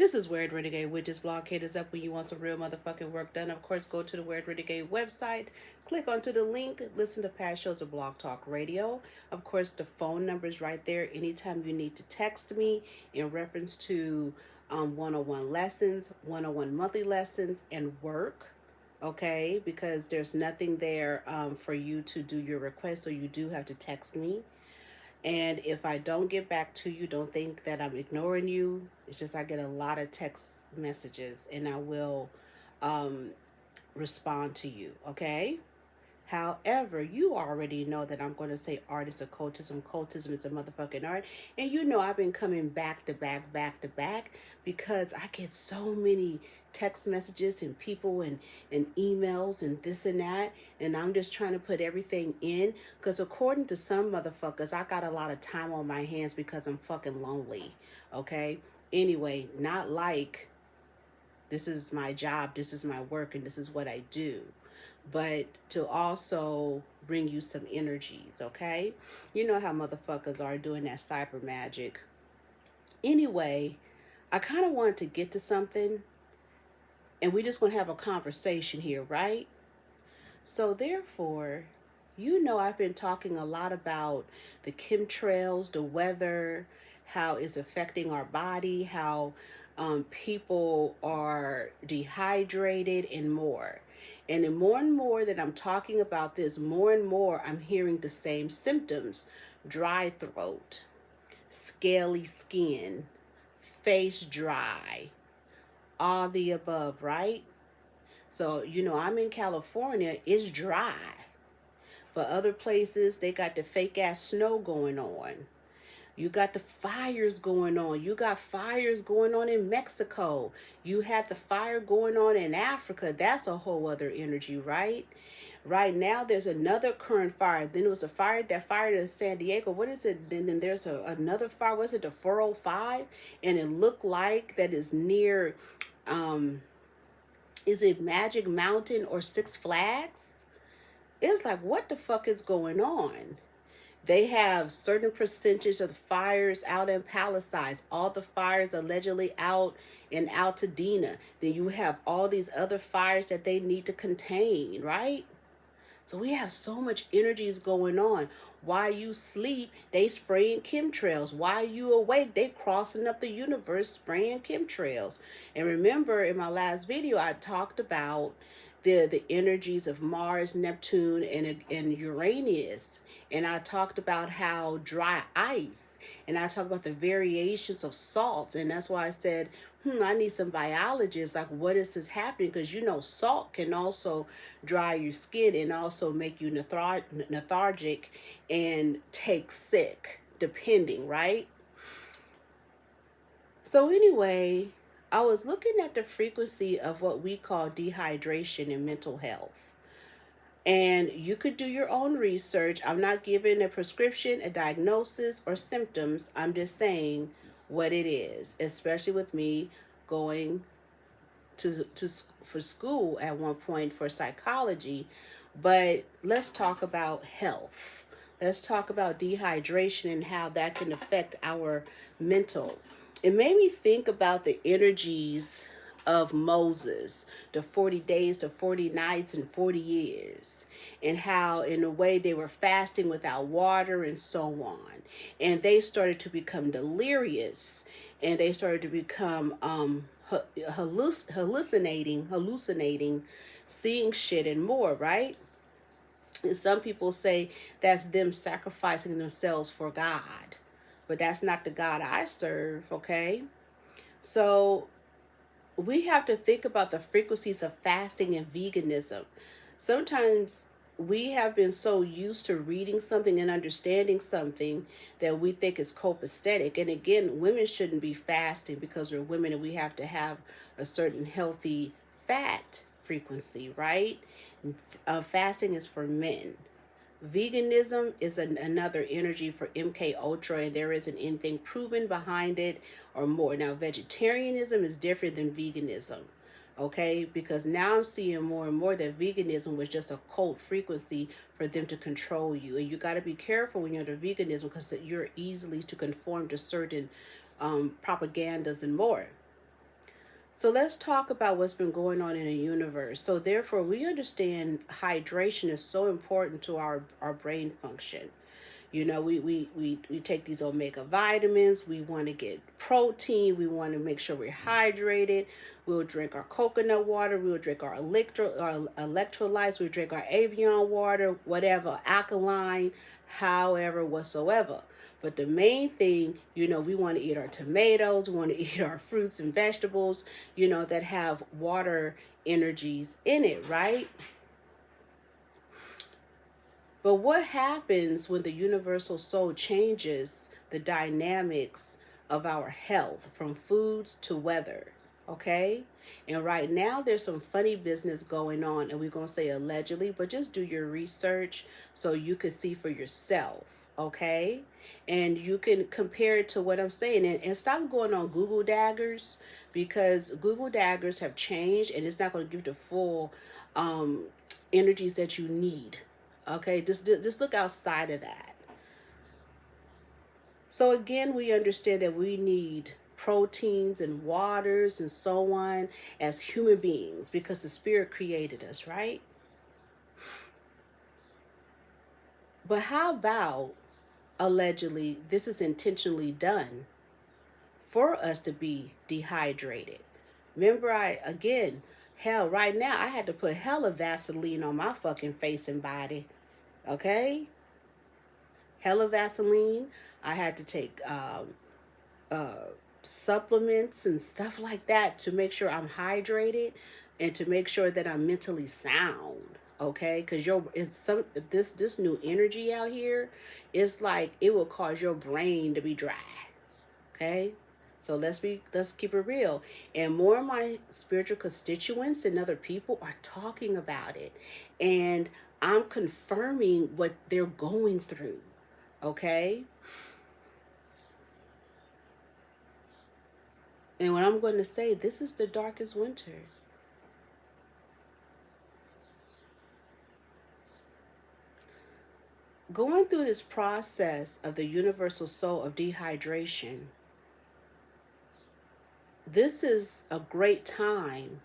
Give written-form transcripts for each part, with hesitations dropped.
This is Weird Renegade Witches blog. Hit us up when you want some real motherfucking work done. Of course, go to the Weird Renegade website, click onto the link, listen to past shows of Blogtalkradio. Of course, the phone number is right there. Anytime you need to text me in reference to one-on-one lessons, one-on-one monthly lessons, and work. Okay, because there's nothing there for you to do your request, so you do have to text me. And if I don't get back to you, don't think that I'm ignoring you. It's just I get a lot of text messages and I will respond to you, okay? However, you already know that I'm going to say artist occultism. Occultism is a motherfucking art. And you know I've been coming back to back because I get so many text messages and people and emails and this and that. And I'm just trying to put everything in. Because according to some motherfuckers, I got a lot of time on my hands because I'm fucking lonely. Okay? Anyway, not like this is my job, this is my work, and this is what I do. But to also bring you some energies, okay? You know how motherfuckers are doing that cyber magic. Anyway, I kind of wanted to get to something, and we just going to have a conversation here, right? So therefore, you know I've been talking a lot about the chemtrails, the weather, how it's affecting our body, how people are dehydrated and more. And the more and more that I'm talking about this, more and more I'm hearing the same symptoms. Dry throat, scaly skin, face dry, all the above, right? So, you know, I'm in California, it's dry. But other places, they got the fake ass snow going on. You got the fires going on. You got fires going on in Mexico. You had the fire going on in Africa. That's a whole other energy, right? Right now, there's another current fire. Then it was a fire that fired in San Diego. What is it? Then there's another fire. Was it the 405? And it looked like that is near, is it Magic Mountain or Six Flags? It's like, what the fuck is going on? They have certain percentage of the fires out in Palisades, all the fires allegedly out in Altadena. Then you have all these other fires that they need to contain, right? So we have so much energies going on. While you sleep, they spraying chemtrails. While you awake, they crossing up the universe spraying chemtrails. And remember in my last video, I talked about the energies of Mars, Neptune, and Uranus. And I talked about how dry ice, and I talked about the variations of salts. And that's why I said, I need some biologists, like what is this happening? Because you know, salt can also dry your skin and also make you lethargic and take sick, depending, right? So anyway, I was looking at the frequency of what we call dehydration in mental health. And you could do your own research. I'm not giving a prescription, a diagnosis, or symptoms. I'm just saying what it is, especially with me going for school at one point for psychology. But let's talk about health. Let's talk about dehydration and how that can affect our mental. It made me think about the energies of Moses, the 40 days, the 40 nights, and 40 years, and how in a way they were fasting without water and so on. And they started to become delirious, and they started to become hallucinating, seeing shit and more, right? And some people say that's them sacrificing themselves for God. But that's not the God I serve, okay? So we have to think about the frequencies of fasting and veganism. Sometimes we have been so used to reading something and understanding something that we think is copacetic. And again, women shouldn't be fasting because we're women and we have to have a certain healthy fat frequency, right? Fasting is for men. Veganism is another energy for MK Ultra, and there isn't anything proven behind it or more. Now, vegetarianism is different than veganism, okay? Because now I'm seeing more and more that veganism was just a cult frequency for them to control you. And you got to be careful when you're under veganism because you're easily to conform to certain propagandas and more. So let's talk about what's been going on in the universe. So therefore, we understand hydration is so important to our brain function. You know, we take these omega vitamins. We want to get protein. We want to make sure we're hydrated. We'll drink our coconut water. We'll drink our electrolytes. We'll drink our Avion water, whatever, alkaline, however, whatsoever. But the main thing, you know, we want to eat our tomatoes. We want to eat our fruits and vegetables, you know, that have water energies in it, right? But what happens when the universal soul changes the dynamics of our health from foods to weather? Okay? And right now there's some funny business going on, and we're going to say allegedly, but just do your research so you can see for yourself. Okay? And you can compare it to what I'm saying, and stop going on Google daggers, because Google daggers have changed and it's not going to give the full energies that you need. Okay, just look outside of that. So again, we understand that we need proteins and waters and so on as human beings because the Spirit created us, right? But how about, allegedly, this is intentionally done for us to be dehydrated? Remember, hell, right now, I had to put hella Vaseline on my fucking face and body. Okay? Hella Vaseline. I had to take supplements and stuff like that to make sure I'm hydrated and to make sure that I'm mentally sound. Okay? Because this new energy out here, it's like it will cause your brain to be dry. Okay? So let's keep it real. And more of my spiritual constituents and other people are talking about it. And I'm confirming what they're going through. Okay? And what I'm going to say, this is the darkest winter. Going through this process of the universal soul of dehydration, this is a great time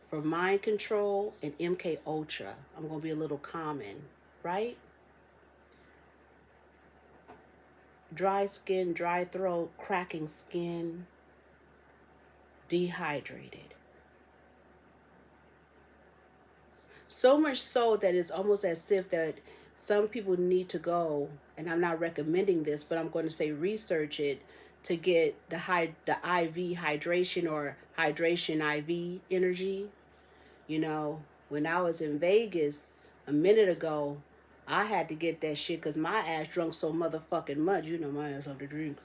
for mind control and MK Ultra. I'm going to be a little common, right? Dry skin, dry throat, cracking skin, dehydrated. So much so that it's almost as if that some people need to go, and I'm not recommending this, but I'm going to say research it, to get the IV hydration or hydration IV energy. You know, when I was in Vegas a minute ago, I had to get that shit because my ass drunk so motherfucking much. You know my ass love to drink.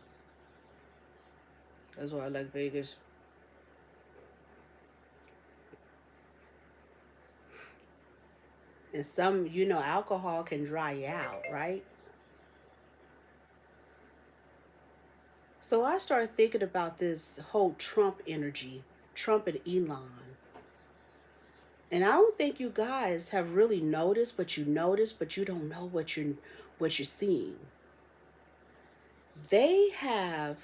That's why I like Vegas. And some, you know, alcohol can dry you out, right? So I started thinking about this whole Trump energy, Trump and Elon. And I don't think you guys have really noticed, but you notice, but you don't know what you're seeing. They have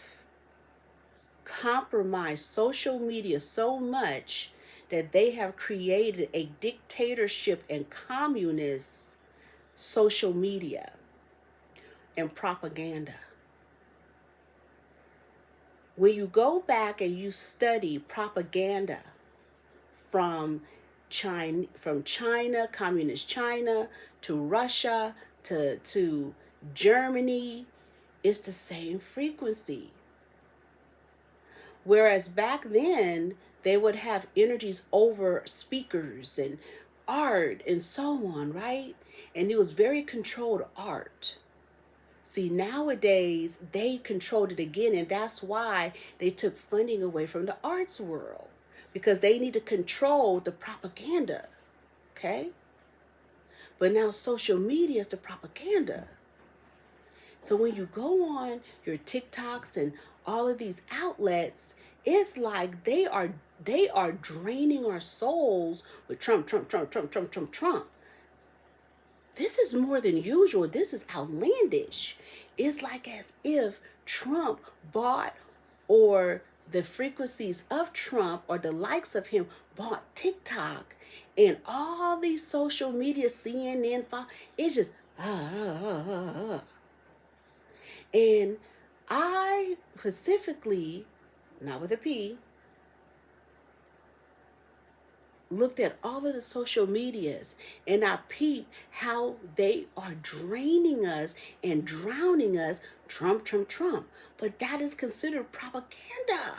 compromised social media so much that they have created a dictatorship and communist social media and propaganda. When you go back and you study propaganda from China, communist China, to Russia, to Germany, it's the same frequency. Whereas back then, they would have energies over speakers and art and so on, right? And it was very controlled art. See, nowadays, they controlled it again, and that's why they took funding away from the arts world, because they need to control the propaganda, okay? But now social media is the propaganda. So when you go on your TikToks and all of these outlets, it's like they are draining our souls with Trump. This is more than usual. This is outlandish. It's like as if Trump bought or the frequencies of Trump or the likes of him bought TikTok and all these social media, CNN, it's just, And I specifically, not with a P, looked at all of the social medias and I peeped how they are draining us and drowning us. Trump, Trump, Trump. But that is considered propaganda.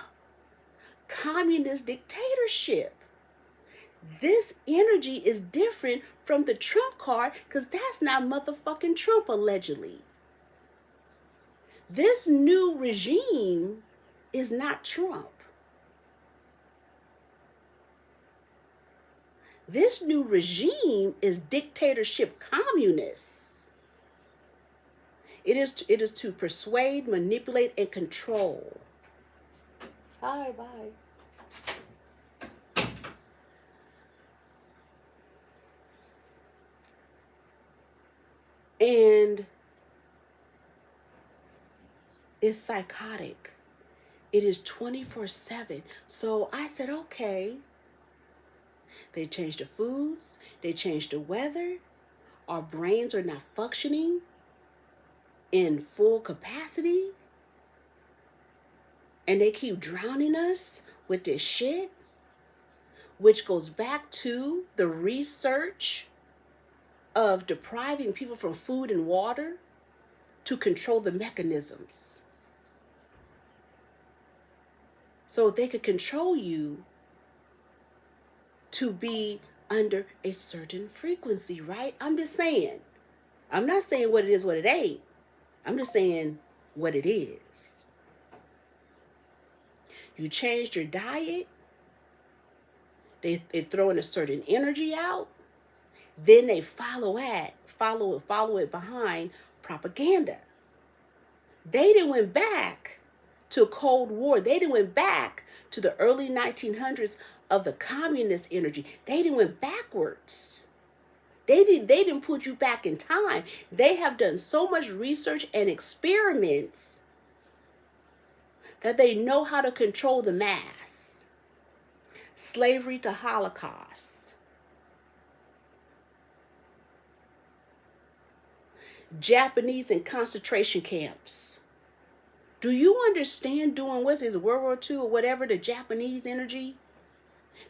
Communist dictatorship. This energy is different from the Trump card because that's not motherfucking Trump, allegedly. This new regime is not Trump. This new regime is dictatorship communists. It is to persuade, manipulate, and control. Bye. And it's psychotic. It is 24/7. So I said, okay. They changed the foods. They changed the weather. Our brains are not functioning in full capacity. And they keep drowning us with this shit, which goes back to the research of depriving people from food and water to control the mechanisms. So they could control you to be under a certain frequency, right? I'm just saying. I'm not saying what it is, what it ain't. I'm just saying what it is. You changed your diet. They throw in a certain energy out. Then they follow it behind propaganda. They didn't went back to Cold War. They didn't went back to the early 1900s of the communist energy. They didn't went backwards. They didn't put you back in time. They have done so much research and experiments that they know how to control the mass. Slavery to Holocaust. Japanese in concentration camps. Do you understand doing World War II or whatever, the Japanese energy?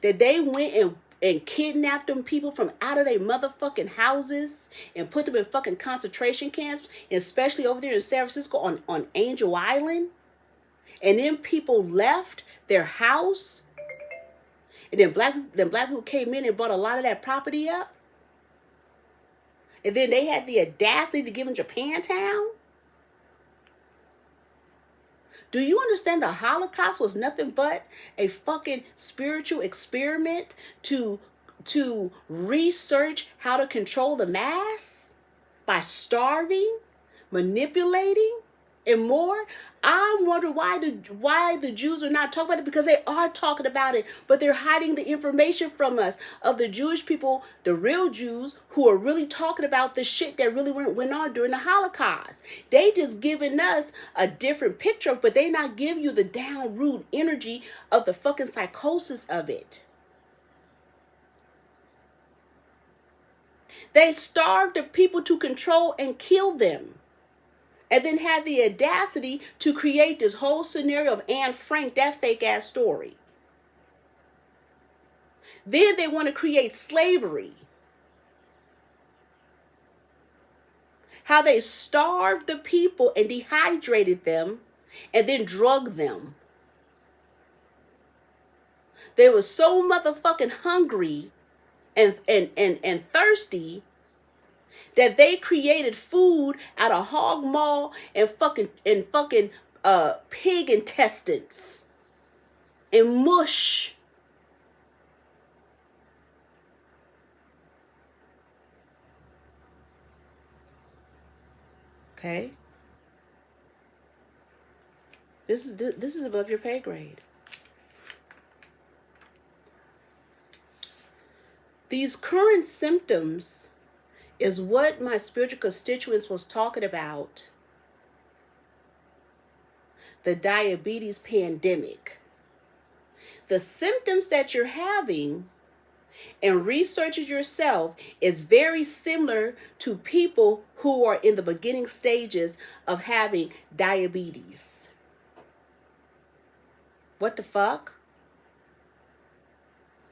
That they went and kidnapped them people from out of their motherfucking houses and put them in fucking concentration camps, especially over there in San Francisco on Angel Island. And then people left their house. And then black people came in and bought a lot of that property up. And then they had the audacity to give them Japantown. Do you understand the Holocaust was nothing but a fucking spiritual experiment to research how to control the mass by starving, manipulating, and more? I wonder why the Jews are not talking about it, because they are talking about it, but they're hiding the information from us of the Jewish people, the real Jews, who are really talking about the shit that really went on during the Holocaust. They just giving us a different picture, but they not giving you the down root energy of the fucking psychosis of it. They starved the people to control and kill them. And then had the audacity to create this whole scenario of Anne Frank, that fake ass story. Then they want to create slavery. How they starved the people and dehydrated them and then drugged them. They were so motherfucking hungry and thirsty that they created food out of hog maw and fucking pig intestines and mush. Okay? This is above your pay grade. These current symptoms is what my spiritual constituents was talking about. The diabetes pandemic. The symptoms that you're having, and research it yourself, is very similar to people who are in the beginning stages of having diabetes. What the fuck?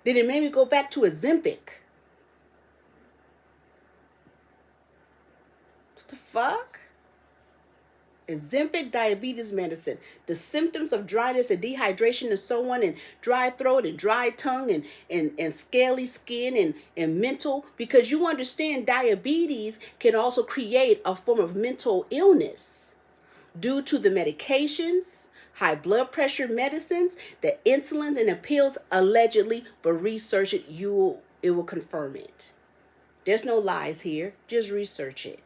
Then it made me go back to Ozempic. What the fuck? Ozempic diabetes medicine. The symptoms of dryness and dehydration and so on, and dry throat and dry tongue and scaly skin and mental, because you understand diabetes can also create a form of mental illness due to the medications, high blood pressure medicines, the insulins and the pills allegedly, but research it, it will confirm it. There's no lies here. Just research it.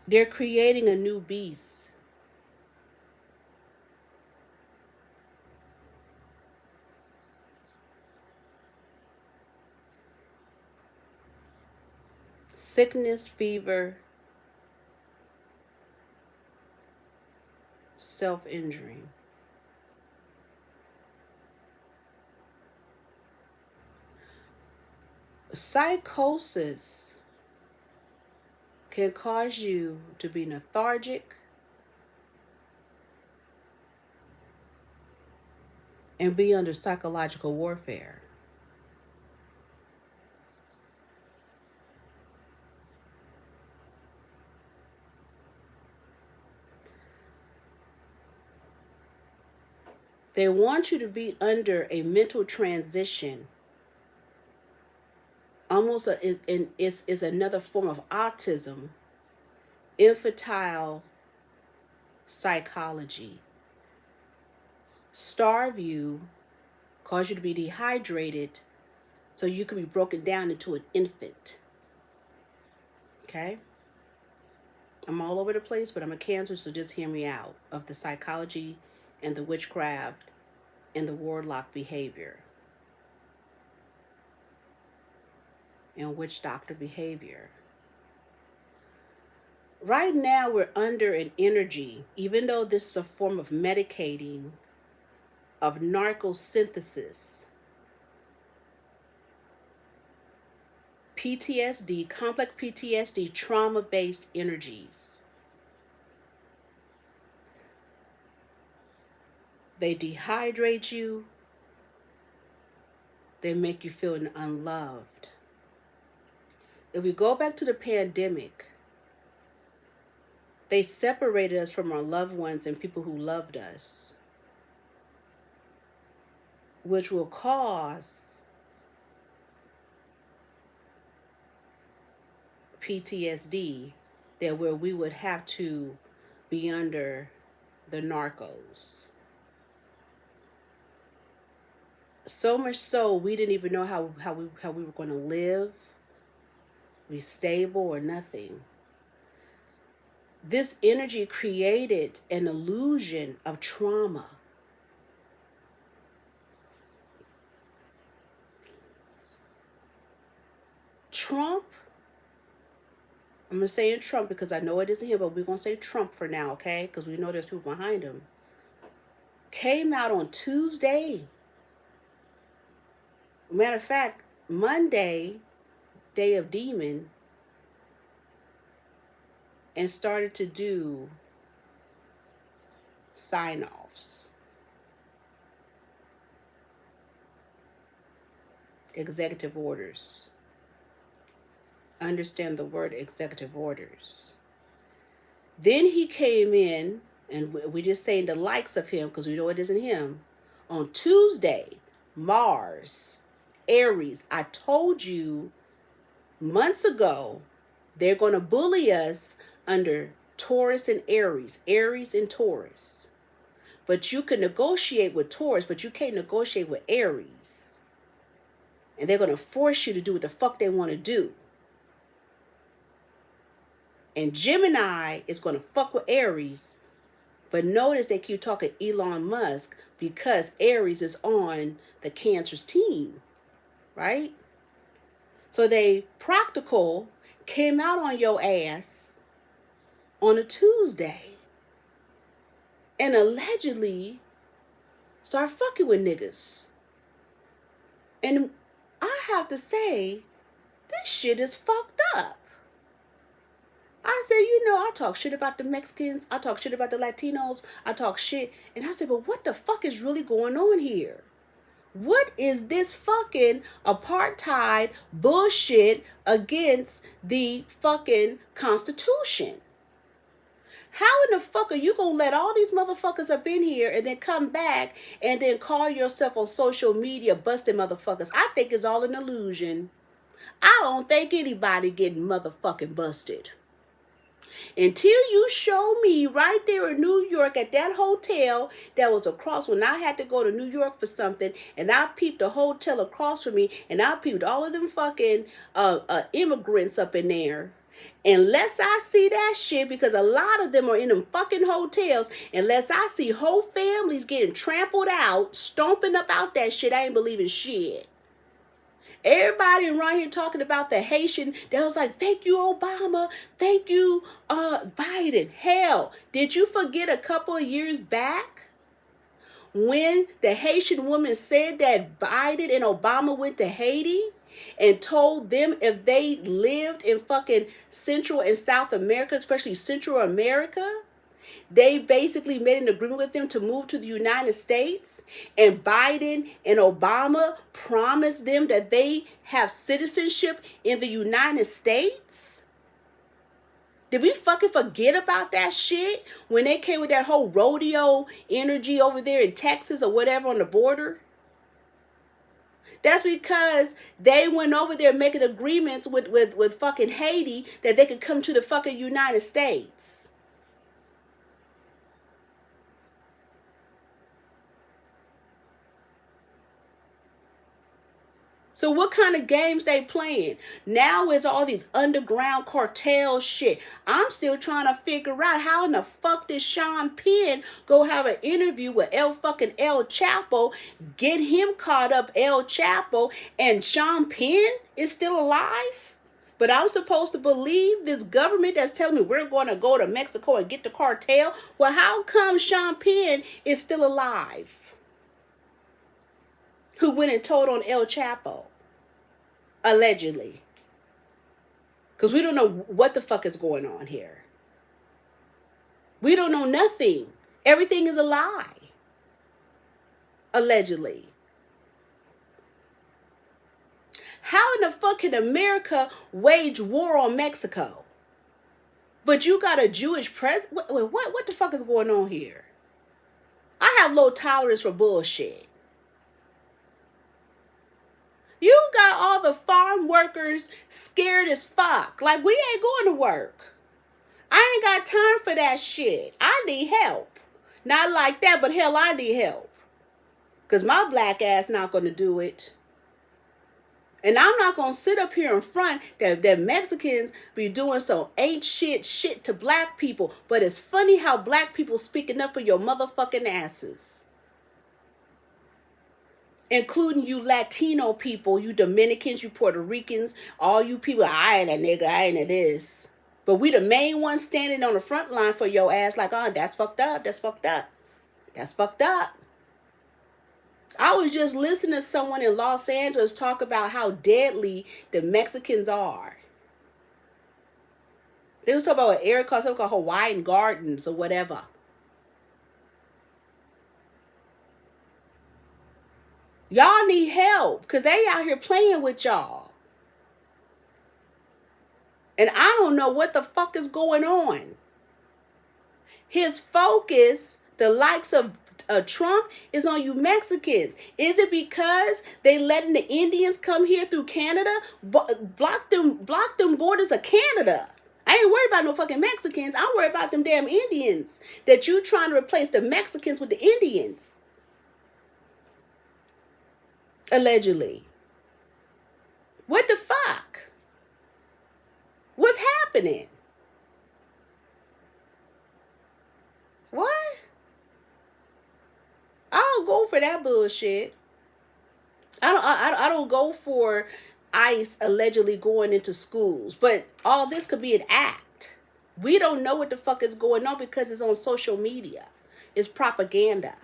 They're creating a new beast. Sickness, fever, self-injury. Psychosis can cause you to be lethargic and be under psychological warfare. They want you to be under a mental transition. Almost is another form of autism, infantile psychology. Starve you, cause you to be dehydrated, so you can be broken down into an infant. Okay? I'm all over the place, but I'm a Cancer, so just hear me out, of the psychology and the witchcraft and the warlock behavior and witch doctor behavior. Right now, we're under an energy, even though this is a form of medicating, of narcosynthesis. PTSD, complex PTSD, trauma-based energies. They dehydrate you. They make you feel unloved. If we go back to the pandemic, they separated us from our loved ones and people who loved us, which will cause PTSD, that where we would have to be under the narcos. So much so, we didn't even know how we were going to live, be stable or nothing. This energy created an illusion of trauma. Trump, I'm going to say in Trump because I know it isn't him, but we're going to say Trump for now, okay? Because we know there's people behind him. Came out on Tuesday. Matter of fact, Monday, Day of Demon, and started to do sign-offs. Executive orders. Understand the word executive orders. Then he came in, and we just saying the likes of him because we know it isn't him. On Tuesday, Mars, Aries. I told you months ago they're going to bully us under Taurus and Aries, Aries and Taurus. But you can negotiate with Taurus, but you can't negotiate with Aries. And they're going to force you to do what the fuck they want to do. And Gemini is going to fuck with Aries. But notice they keep talking Elon Musk because Aries is on the Cancer's team, right? So they practical came out on your ass on a Tuesday and allegedly start fucking with niggas. And I have to say, this shit is fucked up. I said, I talk shit about the Mexicans. I talk shit about the Latinos. I talk shit. And I said, but what the fuck is really going on here? What is this fucking apartheid bullshit against the fucking Constitution? How in the fuck are you gonna let all these motherfuckers up in here and then come back and then call yourself on social media busting motherfuckers? I think it's all an illusion. I don't think anybody getting motherfucking busted. Until you show me right there in New York at that hotel that was across when I had to go to New York for something, and I peeped the hotel across from me, and I peeped all of them fucking immigrants up in there. Unless I see that shit, because a lot of them are in them fucking hotels, unless I see whole families getting trampled out, stomping up out that shit, I ain't believing shit. Everybody around here talking about the Haitian, that was like, thank you, Obama. Thank you, Biden. Hell, did you forget a couple of years back when the Haitian woman said that Biden and Obama went to Haiti and told them if they lived in fucking Central and South America, especially Central America, they basically made an agreement with them to move to the United States, and Biden and Obama promised them that they have citizenship in the United States? Did we fucking forget about that shit when they came with that whole rodeo energy over there in Texas or whatever on the border? That's because they went over there making agreements with fucking Haiti that they could come to the fucking United States. So what kind of games they playing? Now is all these underground cartel shit. I'm still trying to figure out how in the fuck did Sean Penn go have an interview with El Chapo, get him caught up El Chapo, and Sean Penn is still alive? But I'm supposed to believe this government that's telling me we're going to go to Mexico and get the cartel? Well, how come Sean Penn is still alive? Who went and told on El Chapo, allegedly. Because we don't know what the fuck is going on here. We don't know nothing. Everything is a lie. Allegedly. How in the fuck can America wage war on Mexico? But you got a Jewish president? What the fuck is going on here? I have low tolerance for bullshit. You got all the farm workers scared as fuck. Like, we ain't going to work. I ain't got time for that shit. I need help. Not like that, but hell, I need help. Because my black ass not going to do it. And I'm not going to sit up here in front that Mexicans be doing some ain't shit to black people. But it's funny how black people speaking up for your motherfucking asses. Including you Latino people, you Dominicans, you Puerto Ricans, all you people, I ain't a nigga, I ain't a this. But we the main ones standing on the front line for your ass like, that's fucked up, that's fucked up. That's fucked up. I was just listening to someone in Los Angeles talk about how deadly the Mexicans are. They was talking about an area called Hawaiian Gardens or whatever. Y'all need help because they out here playing with y'all. And I don't know what the fuck is going on. His focus, the likes of Trump, is on you Mexicans. Is it because they letting the Indians come here through Canada? Block them borders of Canada. I ain't worried about no fucking Mexicans. I'm worried about them damn Indians. That you trying to replace the Mexicans with the Indians. Allegedly. What the fuck? What's happening? for that bullshit. I don't go for ICE allegedly going into schools, but all this could be an act. We don't know what the fuck is going on because it's on social media. It's propaganda.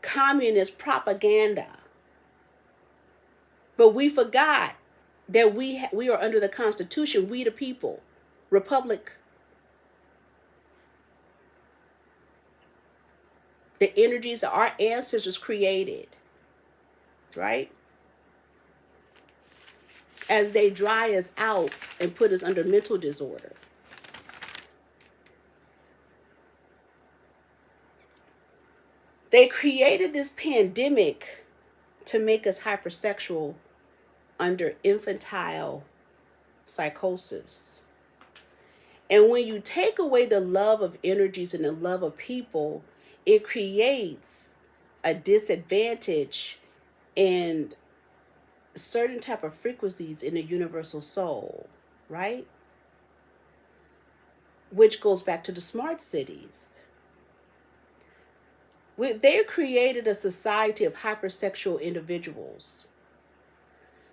Communist propaganda. But we forgot that we are under the Constitution, we the people, Republic. The energies that our ancestors created, right? As they dry us out and put us under mental disorder. They created this pandemic to make us hypersexual under infantile psychosis. And when you take away the love of energies and the love of people, it creates a disadvantage in certain type of frequencies in the universal soul, right? Which goes back to the smart cities. They've created a society of hypersexual individuals.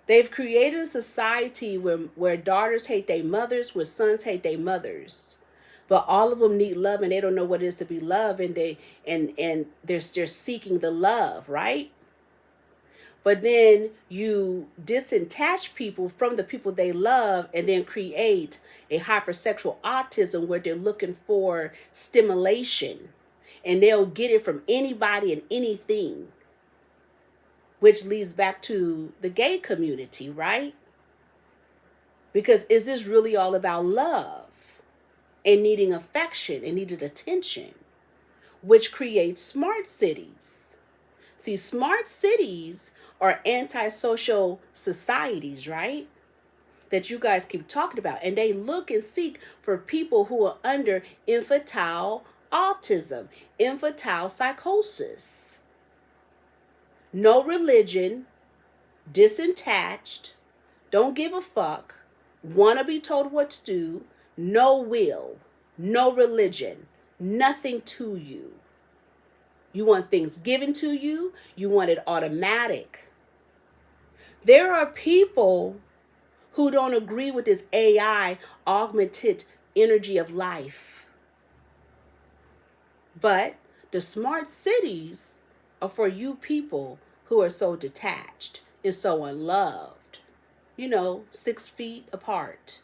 They've created a society where daughters hate their mothers, where sons hate their mothers. But all of them need love and they don't know what it is to be loved, and they're seeking the love, right? But then you disattach people from the people they love and then create a hypersexual autism where they're looking for stimulation. And they'll get it from anybody and anything. Which leads back to the gay community, right? Because is this really all about love and needing affection and needing attention? Which creates smart cities. See, smart cities are antisocial societies, right? That you guys keep talking about. And they look and seek for people who are under infantile autism, infantile psychosis. No religion, disattached, don't give a fuck, want to be told what to do, no will, no religion, nothing to you. You want things given to you, you want it automatic. There are people who don't agree with this AI, augmented energy of life. But the smart cities are for you people who are so detached and so unloved. 6 feet apart.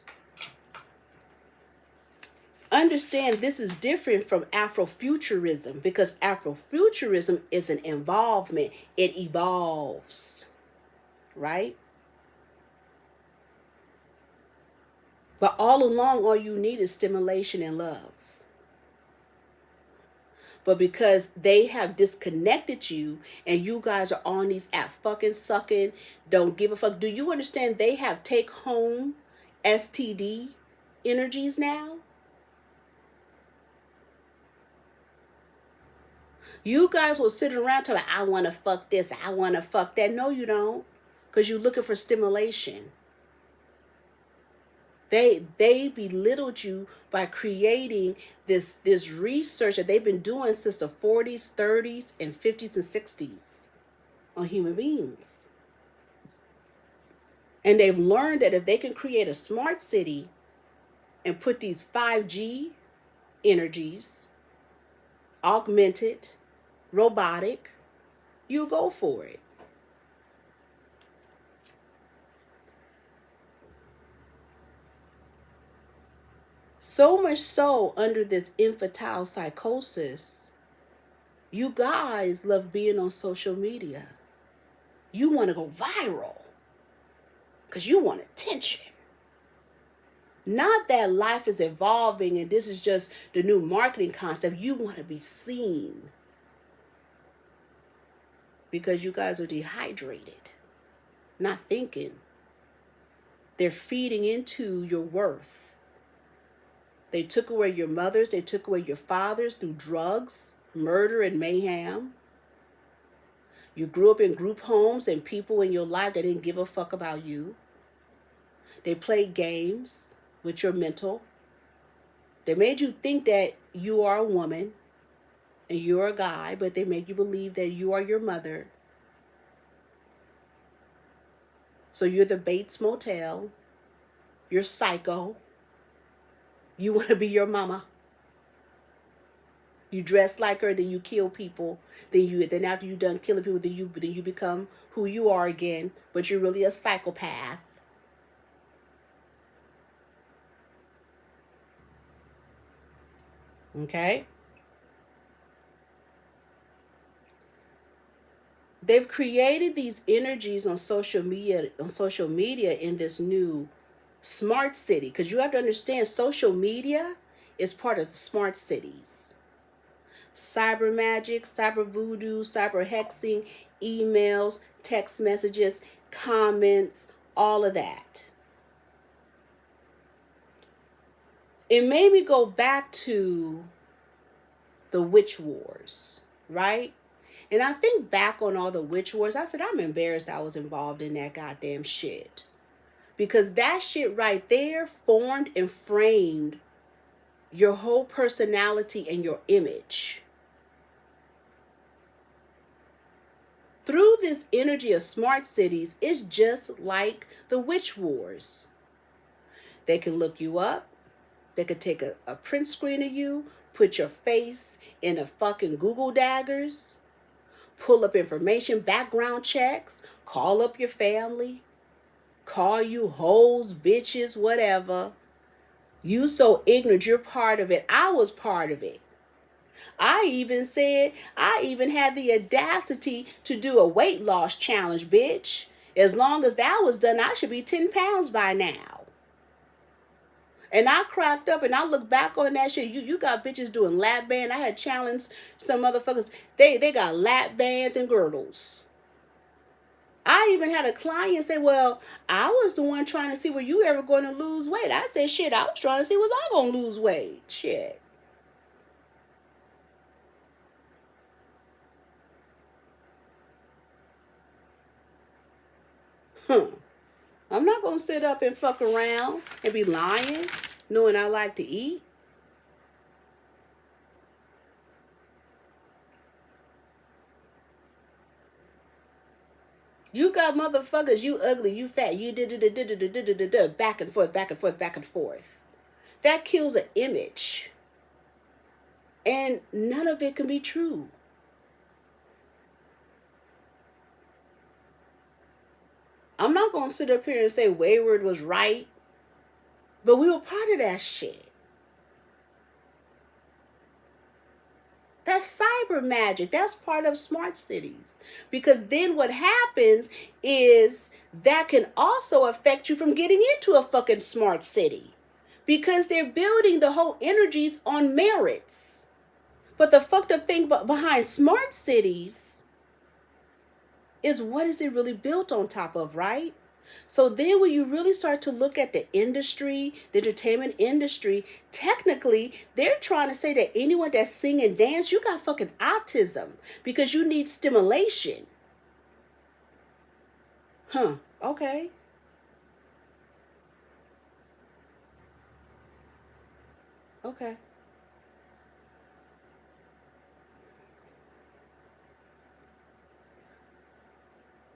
Understand this is different from Afrofuturism, because Afrofuturism is an involvement. It evolves, right? But all along, all you need is stimulation and love. But because they have disconnected you and you guys are on these apps fucking sucking, don't give a fuck. Do you understand they have take home STD energies now? You guys will sit around talking, I want to fuck this, I want to fuck that. No, you don't. Because you're looking for stimulation. They belittled you by creating this research that they've been doing since the 40s, 30s, and 50s and 60s on human beings. And they've learned that if they can create a smart city and put these 5G energies, augmented, robotic, you go for it. So much so, under this infantile psychosis, you guys love being on social media. You want to go viral because you want attention. Not that life is evolving and this is just the new marketing concept. You want to be seen because you guys are dehydrated, not thinking. They're feeding into your worth. They took away your mothers. They took away your fathers through drugs, murder, and mayhem. You grew up in group homes and people in your life that didn't give a fuck about you. They played games with your mental. They made you think that you are a woman and you're a guy, but they make you believe that you are your mother. So you're the Bates Motel. You're psycho. You want to be your mama. You dress like her, then you kill people. Then after you're done killing people, then you become who you are again. But you're really a psychopath. Okay? They've created these energies on social media in this new smart city. Because you have to understand, social media is part of the smart cities. Cyber magic, cyber voodoo, cyber hexing, emails, text messages, comments, all of that. It made me go back to the witch wars, right? And I think back on all the witch wars, I said, I'm embarrassed I was involved in that goddamn shit. Because that shit right there formed and framed your whole personality and your image. Through this energy of smart cities, it's just like the witch wars. They can look you up. They could take a print screen of you, put your face in a fucking Google daggers, pull up information, background checks, call up your family, call you hoes, bitches, whatever. You so ignorant, you're part of it. I was part of it. I even had the audacity to do a weight loss challenge, bitch. As long as that was done, I should be 10 pounds by now. And I cracked up and I look back on that shit. You got bitches doing lap band. I had challenged some motherfuckers. They got lap bands and girdles. I even had a client say, well, I was the one trying to see were you ever going to lose weight. I said, shit, I was trying to see was I going to lose weight. Shit. I'm not going to sit up and fuck around and be lying, knowing I like to eat. You got motherfuckers, you ugly, you fat, you back and forth, back and forth, back and forth. That kills an image. And none of it can be true. I'm not going to sit up here and say Wayward was right, but we were part of that shit. That's cyber magic. That's part of smart cities. Because then what happens is that can also affect you from getting into a fucking smart city. Because they're building the whole energies on merits. But the fucked up thing behind smart cities is what is it really built on top of, right? So then when you really start to look at the industry, the entertainment industry, technically, they're trying to say that anyone that sing and dance, you got fucking autism because you need stimulation. Okay. Okay.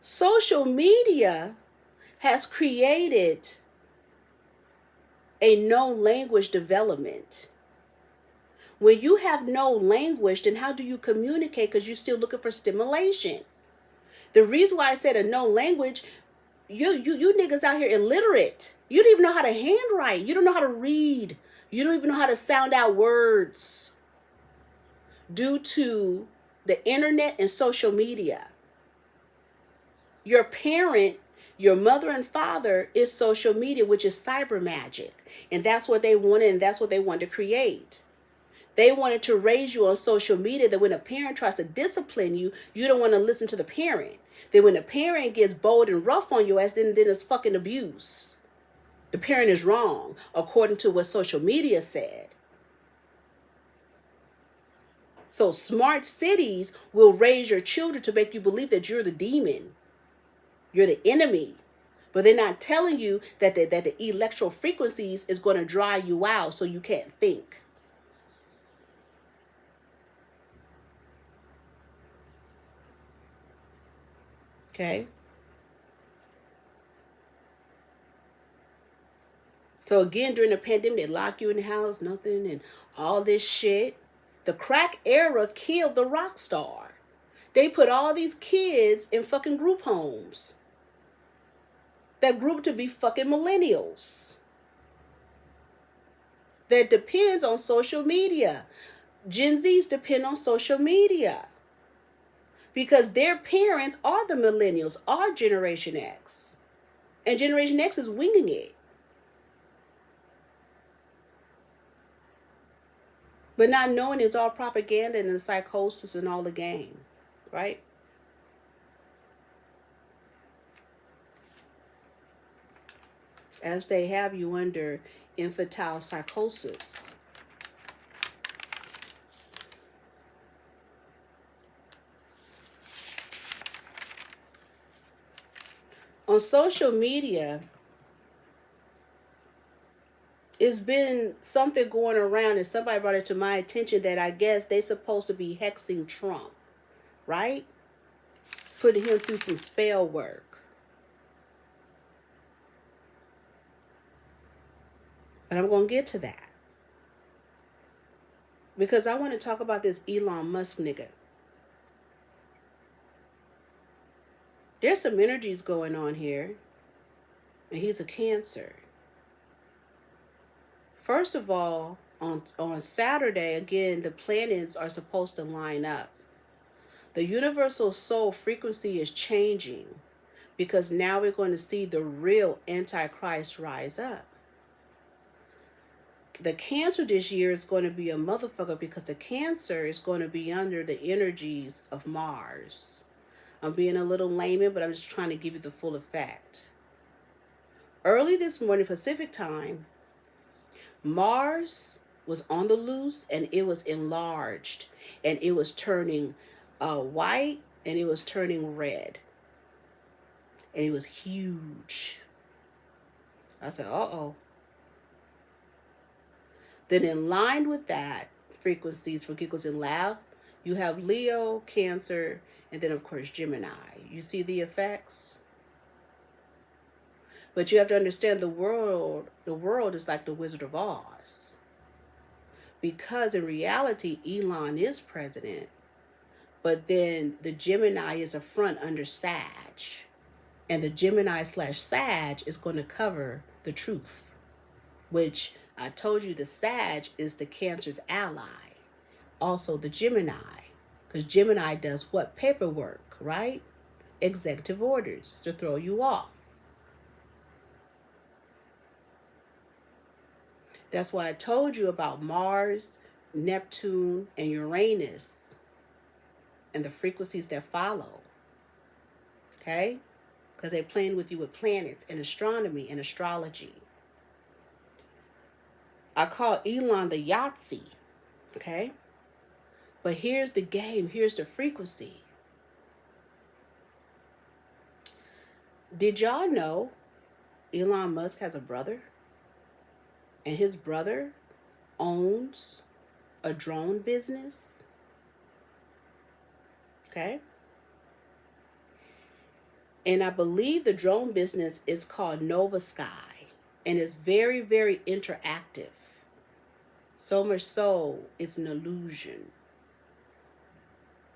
Social media has created a no language development. When you have no language, then how do you communicate? Because you're still looking for stimulation. The reason why I said a no language, you niggas out here illiterate. You don't even know how to handwrite. You don't know how to read. You don't even know how to sound out words due to the internet and social media. Your parent, your mother and father is social media, which is cyber magic. And that's what they wanted, and that's what they wanted to create. They wanted to raise you on social media that when a parent tries to discipline you, you don't want to listen to the parent. Then when the parent gets bold and rough on your ass, then it's fucking abuse. The parent is wrong, according to what social media said. So smart cities will raise your children to make you believe that you're the demon. You're the enemy. But they're not telling you that the electro frequencies is going to dry you out so you can't think. Okay. So again, during the pandemic, they lock you in the house, nothing, and all this shit. The crack era killed the rock star. They put all these kids in fucking group homes that grew to be fucking millennials. That depends on social media. Gen Zs depend on social media because their parents are the millennials, are Generation X. And Generation X is winging it. But not knowing it's all propaganda and the psychosis and all the game, right? As they have you under infantile psychosis. On social media, it's been something going around, and somebody brought it to my attention that I guess they're supposed to be hexing Trump, right? Putting him through some spell work. But I'm going to get to that. Because I want to talk about this Elon Musk nigga. There's some energies going on here. And he's a Cancer. First of all, on Saturday, again, the planets are supposed to line up. The universal soul frequency is changing because now we're going to see the real Antichrist rise up. The Cancer this year is going to be a motherfucker because the Cancer is going to be under the energies of Mars. I'm being a little layman, but I'm just trying to give you the full effect. Early this morning, Pacific time, Mars was on the loose and it was enlarged and it was turning white and it was turning red. And it was huge. I said, uh-oh. Then in line with that, frequencies for giggles and laugh, you have Leo, Cancer, and then of course Gemini. You see the effects? But you have to understand the world is like the Wizard of Oz. Because in reality, Elon is president, but then the Gemini is a front under Sag. And the Gemini/Sag is going to cover the truth, which I told you the Sag is the Cancer's ally. Also the Gemini, because Gemini does what? Paperwork, right? Executive orders to throw you off. That's why I told you about Mars, Neptune, and Uranus and the frequencies that follow. Okay? Because they're playing with you with planets and astronomy and astrology. I call Elon the Yahtzee. Okay? But here's the game. Here's the frequency. Did y'all know Elon Musk has a brother? And his brother owns a drone business. Okay. And I believe the drone business is called Nova Sky. And it's very, very interactive. So much so, it's an illusion.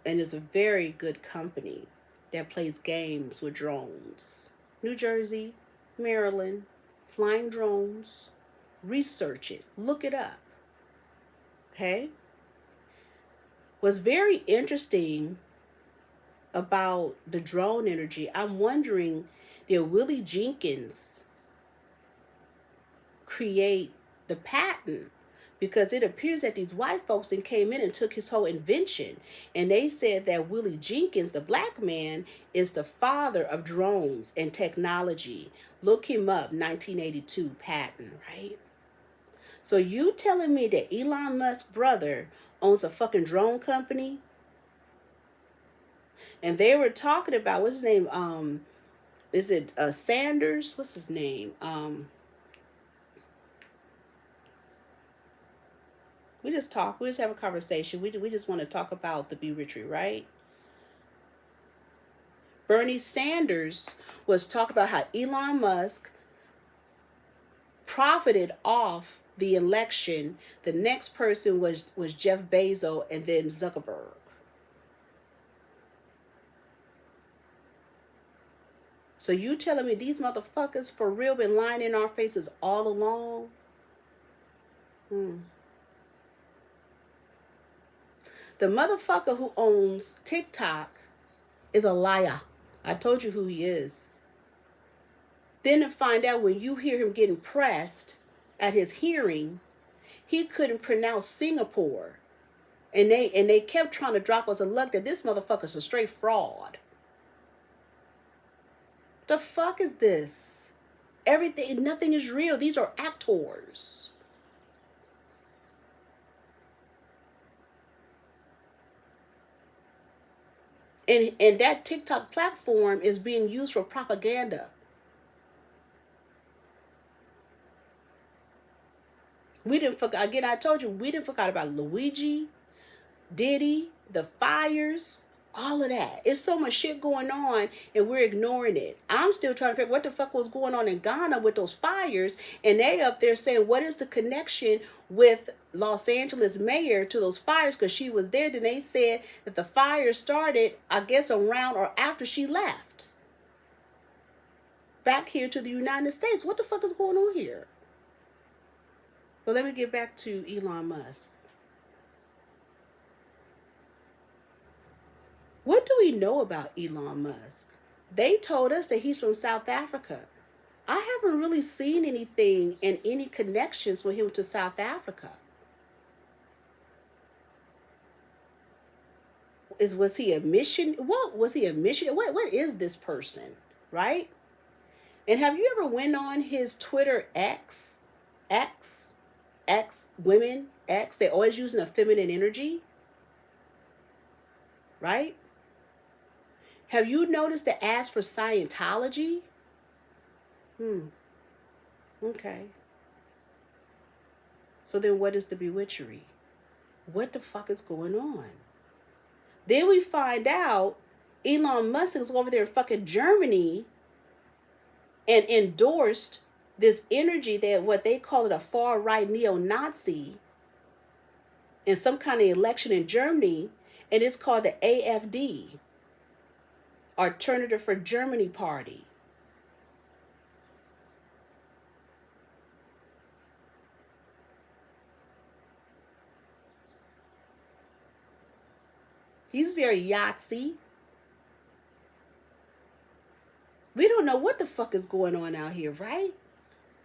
And it's a very good company that plays games with drones. New Jersey, Maryland, flying drones. Research it. Look it up. Okay? What's very interesting about the drone energy, I'm wondering, did Willie Jenkins create the patent? Because it appears that these white folks then came in and took his whole invention. And they said that Willie Jenkins, the black man, is the father of drones and technology. Look him up, 1982 patent, right? So you telling me that Elon Musk's brother owns a fucking drone company? And they were talking about, what's his name? Is it Sanders? What's his name? We just talk. We just have a conversation. We just want to talk about the Bewitchery, right? Bernie Sanders was talking about how Elon Musk profited off the election. The next person was Jeff Bezos and then Zuckerberg. So you telling me these motherfuckers for real been lying in our faces all along? The motherfucker who owns TikTok is a liar. I told you who he is. Then to find out when you hear him getting pressed at his hearing, he couldn't pronounce Singapore. And they kept trying to drop us a luck that this motherfucker's a straight fraud. The fuck is this? Everything, nothing is real. These are actors. And that TikTok platform is being used for propaganda. We didn't forget, again, I told you, we didn't forget about Luigi, Diddy, the fires, all of that. It's so much shit going on and we're ignoring it. I'm still trying to figure what the fuck was going on in Ghana with those fires. And they up there saying, what is the connection with Los Angeles mayor to those fires? Because she was there. Then they said that the fire started, I guess, around or after she left. Back here to the United States. What the fuck is going on here? But let me get back to Elon Musk. What do we know about Elon Musk? They told us that he's from South Africa. I haven't really seen anything and any connections with him to South Africa. Was he a mission? What was he a mission? What is this person, right? And have you ever went on his Twitter X, women, X? They're always using a feminine energy, right? Have you noticed the ads for Scientology? Okay. So then what is the bewitchery? What the fuck is going on? Then we find out Elon Musk is over there in fucking Germany and endorsed this energy that what they call it a far-right neo-Nazi in some kind of election in Germany, and it's called the AfD, Alternative for Germany Party. He's very Yahtzee. We don't know what the fuck is going on out here, right?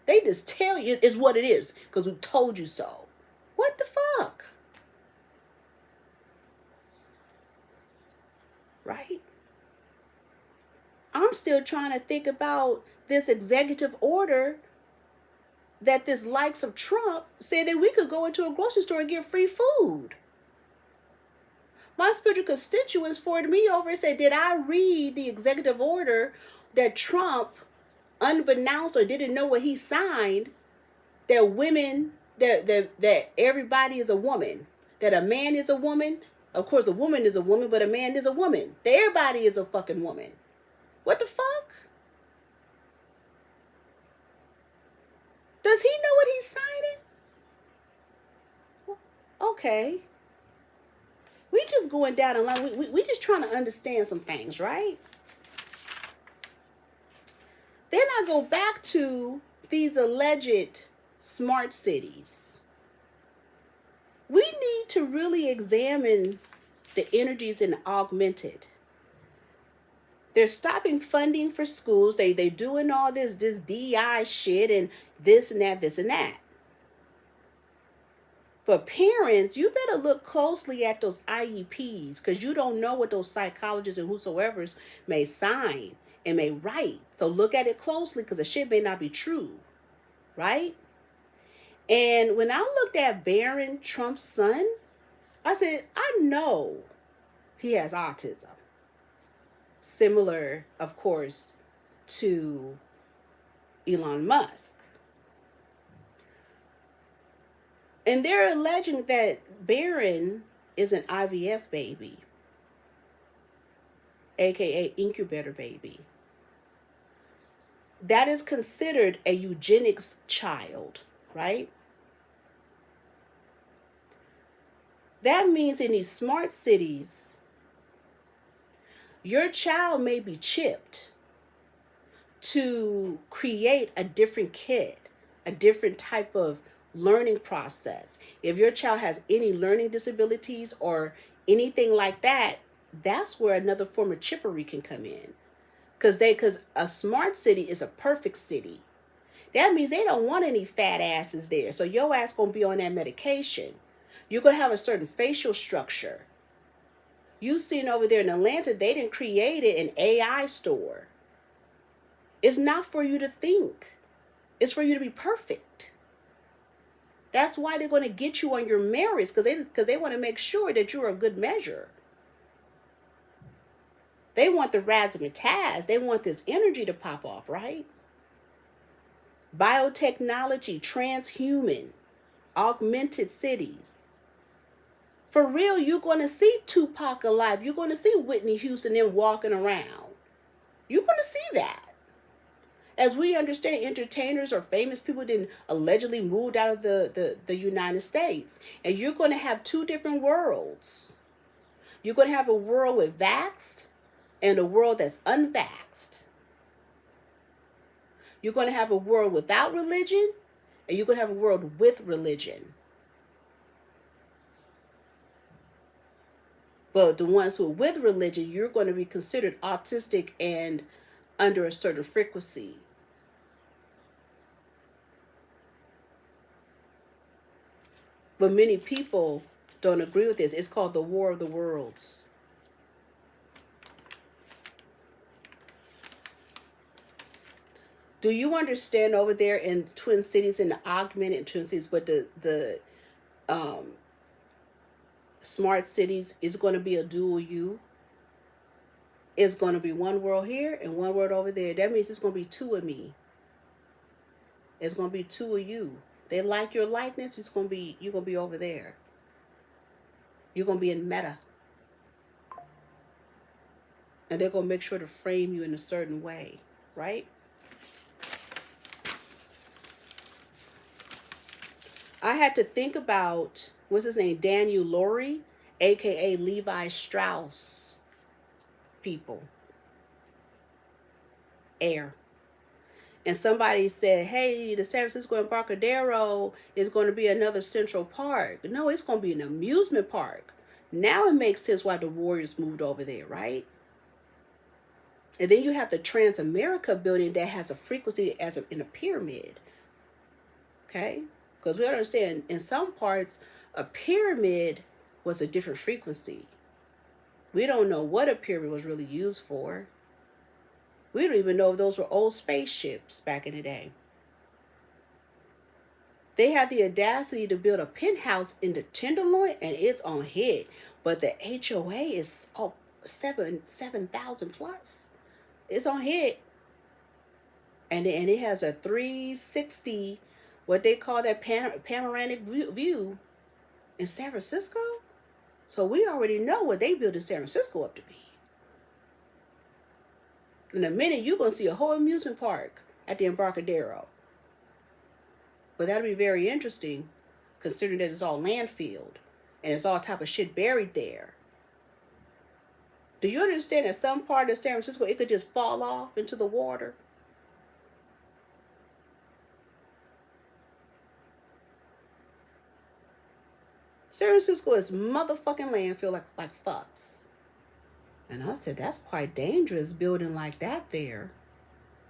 They just tell you it's what it is because we told you so. What the fuck? Right? I'm still trying to think about this executive order that this likes of Trump said that we could go into a grocery store and get free food. My spiritual constituents forwarded me over and said, did I read the executive order that Trump, unbeknownst or didn't know what he signed, that women, that everybody is a woman, that a man is a woman? Of course, a woman is a woman, but a man is a woman. That everybody is a fucking woman. What the fuck? Does he know what he's signing? Okay. We just going down the line. We just trying to understand some things, right? Then I go back to these alleged smart cities. We need to really examine the energies in augmented. They're stopping funding for schools. They doing all this DI shit and this and that. But parents, you better look closely at those IEPs because you don't know what those psychologists and whosoever's may sign and may write. So look at it closely because the shit may not be true, right? And when I looked at Barron, Trump's son, I said, I know he has autism. Similar, of course, to Elon Musk. And they're alleging that Barron is an IVF baby. aka incubator baby. That is considered a eugenics child, right? That means in these smart cities, your child may be chipped to create a different kid, a different type of learning process. If your child has any learning disabilities or anything like that, that's where another form of chippery can come in. Because a smart city is a perfect city. That means they don't want any fat asses there. So your ass gonna be on that medication. You're gonna have a certain facial structure. You seen over there in Atlanta, they didn't create an AI store. It's not for you to think. It's for you to be perfect. That's why they're going to get you on your merits, because they want to make sure that you're a good measure. They want the razzmatazz. They want this energy to pop off, right? Biotechnology, transhuman, augmented cities. For real, you're going to see Tupac alive. You're going to see Whitney Houston them walking around. You're going to see that. As we understand, entertainers or famous people didn't allegedly moved out of the United States. And you're going to have two different worlds. You're going to have a world with vaxxed and a world that's unvaxxed. You're going to have a world without religion, and you're going to have a world with religion. But the ones who are with religion, you're going to be considered autistic and under a certain frequency. But many people don't agree with this. It's called the War of the Worlds. Do you understand over there in Twin Cities, in the augmented Twin Cities, but the smart cities is going to be a dual U? It's going to be one world here and one world over there. That means it's going to be two of me. It's going to be two of you. They like your likeness. You're going to be over there. You're going to be in meta. And they're going to make sure to frame you in a certain way, right? I had to think about, what's his name? Daniel Laurie, aka Levi Strauss people. Air. And somebody said, hey, the San Francisco Embarcadero is going to be another Central Park. No, it's going to be an amusement park. Now it makes sense why the Warriors moved over there, right? And then you have the Transamerica building that has a frequency in a pyramid. Okay? Because we understand in some parts, a pyramid was a different frequency. We don't know what a pyramid was really used for. We don't even know if those were old spaceships back in the day. They had the audacity to build a penthouse in the Tenderloin, and it's on hit. But the HOA is 7,000 plus. It's on hit. And it has a 360, what they call that panoramic view in San Francisco. So we already know what they built in San Francisco up to be. In a minute, you're going to see a whole amusement park at the Embarcadero. But that'll be very interesting, considering that it's all landfilled and it's all type of shit buried there. Do you understand that some part of San Francisco, it could just fall off into the water? San Francisco is motherfucking landfill like fucks. And I said, that's quite dangerous building like that there.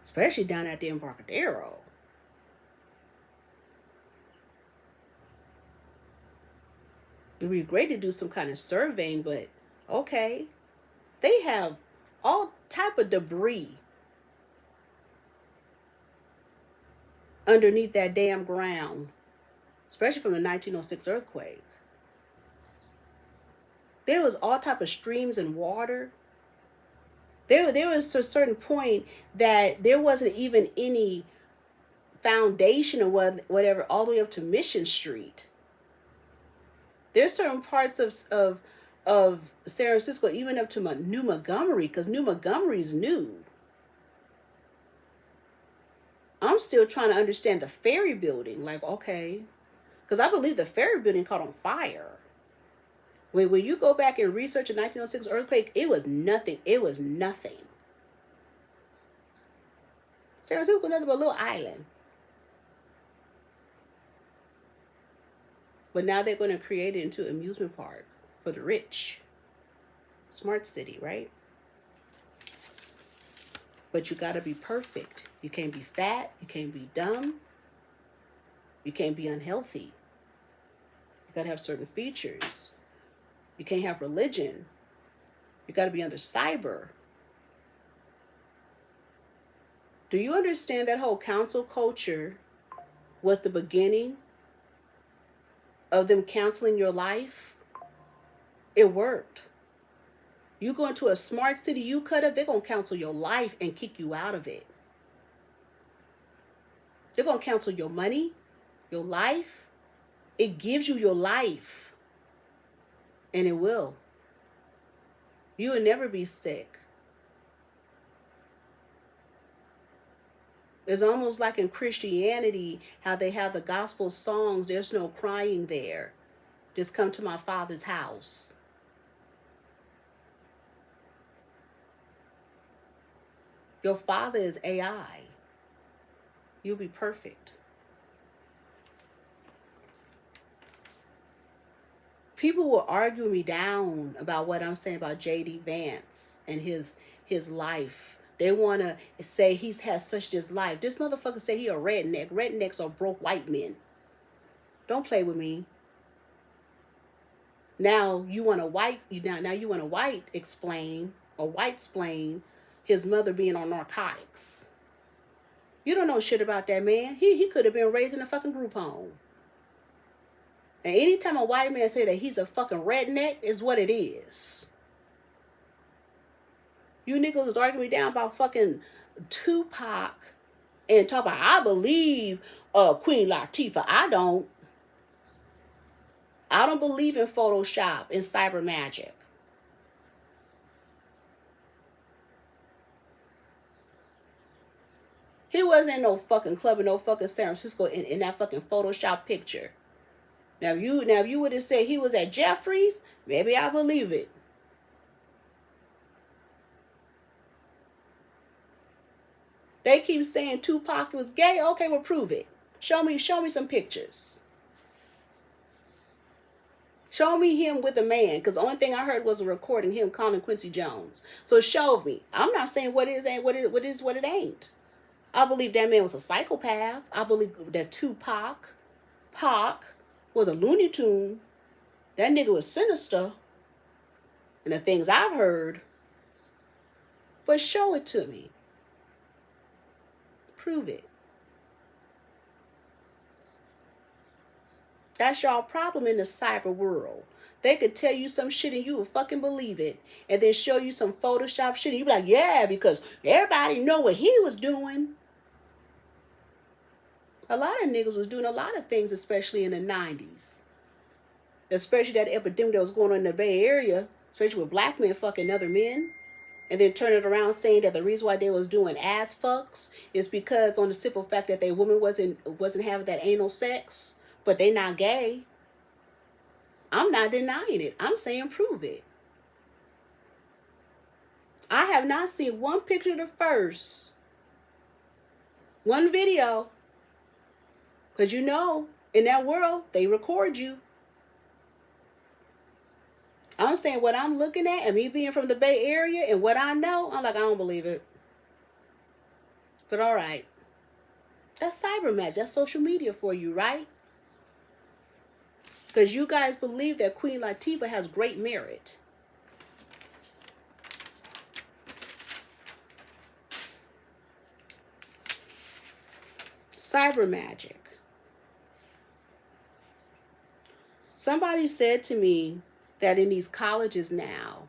Especially down at the Embarcadero. It would be great to do some kind of surveying, but okay. They have all type of debris underneath that damn ground. Especially from the 1906 earthquake. There was all type of streams and water. There was to a certain point that there wasn't even any foundation or whatever all the way up to Mission Street. There's certain parts of of San Francisco, even up to New Montgomery, because New Montgomery is new. I'm still trying to understand the ferry building. Like, okay. Because I believe the ferry building caught on fire. When you go back and research the 1906 earthquake, it was nothing. It was nothing. San Francisco was nothing but a little island. But now they're going to create it into an amusement park for the rich. Smart city, right? But you got to be perfect. You can't be fat. You can't be dumb. You can't be unhealthy. You got to have certain features. You can't have religion. You got to be under cyber. Do you understand that whole council culture was the beginning of them canceling your life? It worked. You go into a smart city you cut up, they're going to cancel your life and kick you out of it. They're going to cancel your money, your life. It gives you your life. And it will. You will never be sick. It's almost like in Christianity, how they have the gospel songs. There's no crying there. Just come to my Father's house. Your Father is AI. You'll be perfect. People will argue me down about what I'm saying about J.D. Vance and his life. They want to say he's had such this life. This motherfucker say he a redneck. Rednecks are broke white men. Don't play with me. Now you want a white explain or white explain his mother being on narcotics. You don't know shit about that man. He could have been raised in a fucking group home. And anytime a white man say that he's a fucking redneck, is what it is. You niggas is arguing me down about fucking Tupac and talk about, I believe Queen Latifah. I don't believe in Photoshop and cyber magic. He wasn't in no fucking club in no fucking San Francisco in that fucking Photoshop picture. Now if you would have said he was at Jeffrey's, maybe I believe it. They keep saying Tupac was gay. Okay, well prove it. Show me some pictures. Show me him with a man, because the only thing I heard was a recording him calling Quincy Jones. So show me. I'm not saying what is what it ain't. I believe that man was a psychopath. I believe that Pac was a Looney Tune. That nigga was sinister. And the things I've heard. But show it to me. Prove it. That's y'all problem in the cyber world. They could tell you some shit and you would fucking believe it. And then show you some Photoshop shit and you be like, yeah, because everybody know what he was doing. A lot of niggas was doing a lot of things, especially in the 90s. Especially that epidemic that was going on in the Bay Area, especially with black men fucking other men. And then turn it around saying that the reason why they was doing ass fucks is because on the simple fact that they woman wasn't having that anal sex, but they not gay. I'm not denying it. I'm saying prove it. I have not seen one picture of the first. One video. Because you know, in that world, they record you. I'm saying what I'm looking at and me being from the Bay Area and what I know, I'm like, I don't believe it. But all right. That's cyber magic. That's social media for you, right? Because you guys believe that Queen Latifah has great merit. Cyber magic. Somebody said to me that in these colleges now,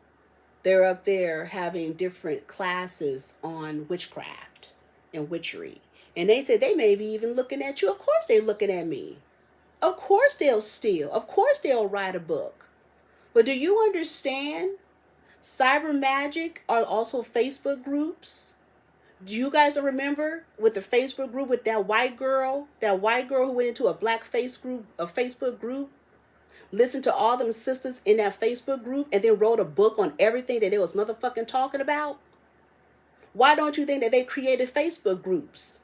they're up there having different classes on witchcraft and witchery. And they said they may be even looking at you. Of course they're looking at me. Of course they'll steal. Of course they'll write a book. But do you understand? Cyber magic are also Facebook groups. Do you guys remember with the Facebook group with that white girl who went into a black Facebook group, listened to all them sisters in that Facebook group, and then wrote a book on everything that they was motherfucking talking about? Why don't you think that they created Facebook groups?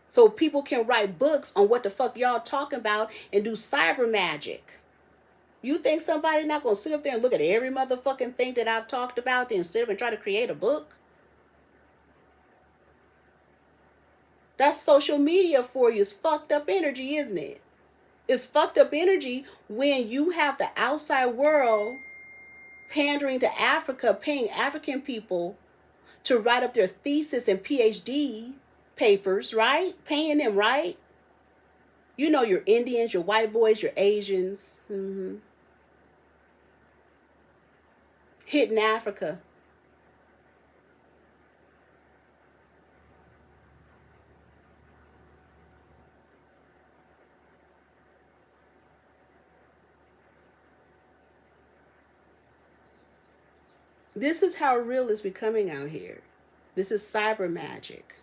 So people can write books on what the fuck y'all talking about and do cyber magic. You think somebody not going to sit up there and look at every motherfucking thing that I've talked about and sit up and try to create a book? That's social media for you. It's fucked up energy, isn't it? It's fucked up energy when you have the outside world pandering to Africa, paying African people to write up their thesis and PhD papers, right? Paying them, right? You know, your Indians, your white boys, your Asians. Hitting Africa. This is how real it's becoming out here. This is cyber magic.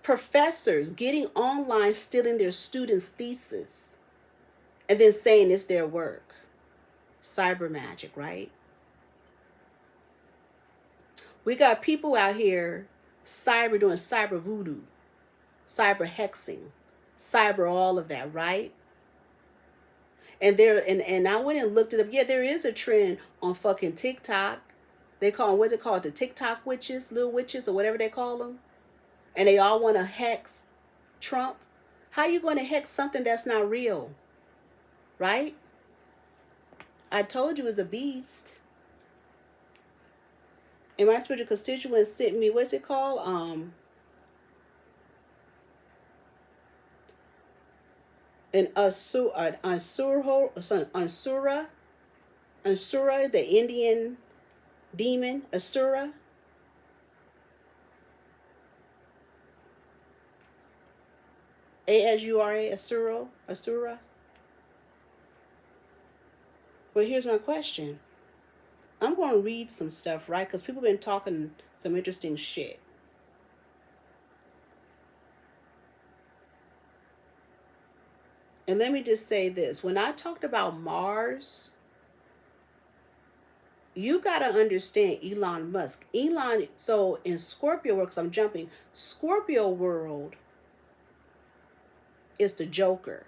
Professors getting online, stealing their students' thesis, and then saying it's their work. Cyber magic, right? We got people out here doing cyber voodoo, cyber hexing, cyber all of that, right? And I went and looked it up. Yeah, there is a trend on fucking TikTok. They call them, what's it called? The TikTok witches, little witches, or whatever they call them. And they all want to hex Trump. How you going to hex something that's not real? Right? I told you it's a beast. And my spiritual constituent sent me, what's it called? An Asura, the Indian demon, Asura. Asura, Asura. Well, here's my question. I'm going to read some stuff, right? Because people have been talking some interesting shit. And let me just say this. When I talked about Mars, you got to understand Elon Musk. So in Scorpio world, because I'm jumping, Scorpio world is the Joker.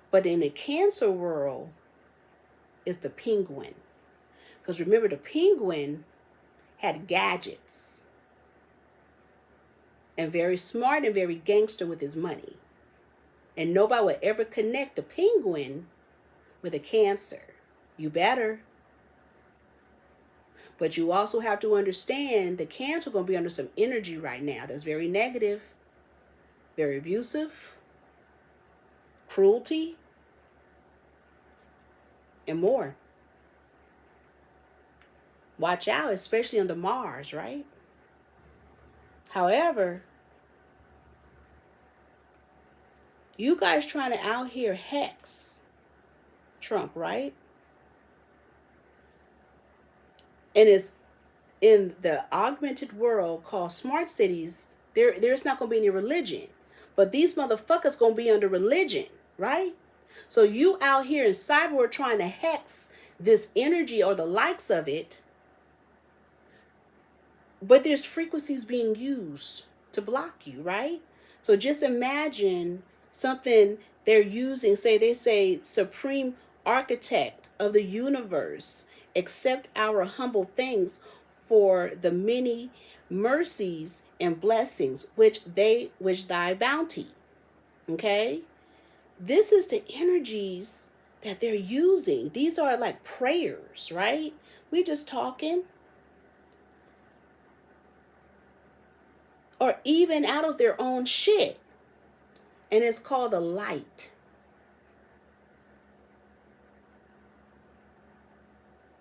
But in the Cancer world, it's the Penguin. Because remember, the Penguin had gadgets. And very smart and very gangster with his money. And nobody would ever connect the Penguin with a Cancer. You better. But you also have to understand the Cancer going to be under some energy right now that's very negative, very abusive, cruelty, and more. Watch out, especially under Mars, right? However, you guys trying to out here hex Trump, right? And it's in the augmented world called smart cities. There's not going to be any religion. But these motherfuckers going to be under religion, right? So you out here in cyber trying to hex this energy or the likes of it. But there's frequencies being used to block you, right? So just imagine something they're using, they say supreme architect of the universe, accept our humble thanks for the many mercies and blessings which thy bounty. Okay? This is the energies that they're using. These are like prayers, right? We just talking. Or even out of their own shit. And it's called the light.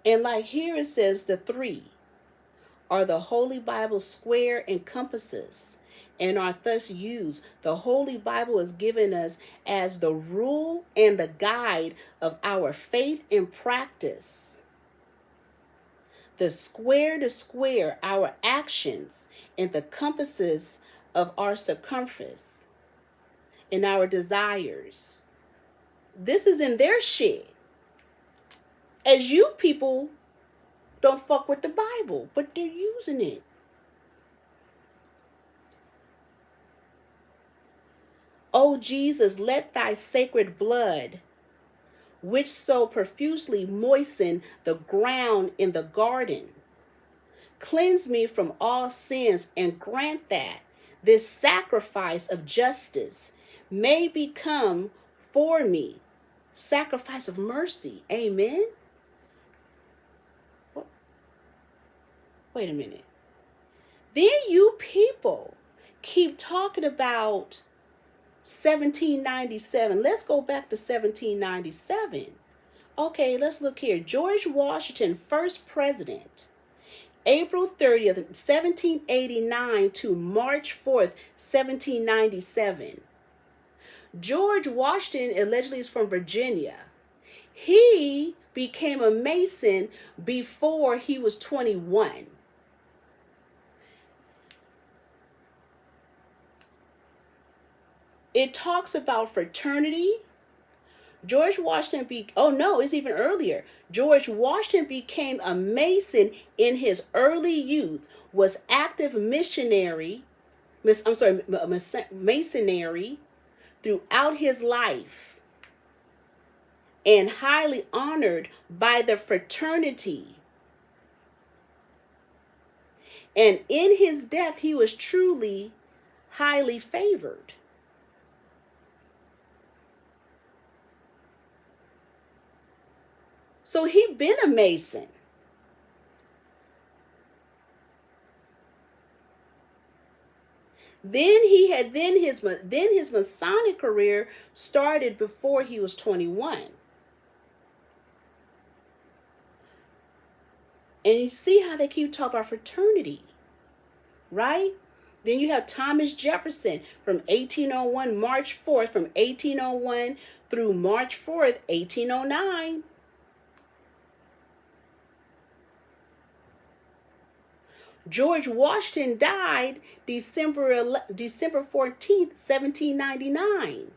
And like here it says the 3 are the Holy Bible square and compasses. and are thus used. The Holy Bible is given us as the rule and the guide of our faith and practice. The square to square our actions and the compasses of our circumference and our desires. This is in their shit. As you people don't fuck with the Bible, but they're using it. O Jesus, let thy sacred blood, which so profusely moistened the ground in the garden, cleanse me from all sins, and grant that this sacrifice of justice may become for me sacrifice of mercy. Amen. Wait a minute. Then you people keep talking about 1797. Let's go back to 1797. Okay, let's look here. George Washington, first president, April 30th, 1789 to March 4th, 1797. George Washington allegedly is from Virginia. He became a Mason before he was 21. It talks about fraternity. George Washington it's even earlier. George Washington became a Mason in his early youth, was active masonry throughout his life, and highly honored by the fraternity. And in his death, he was truly highly favored. So he'd been a Mason. Then his Masonic career started before he was 21. And you see how they keep talking about fraternity, right? Then you have Thomas Jefferson from 1801, March 4th, from 1801 through March 4th, 1809. George Washington died December 14th, 1799.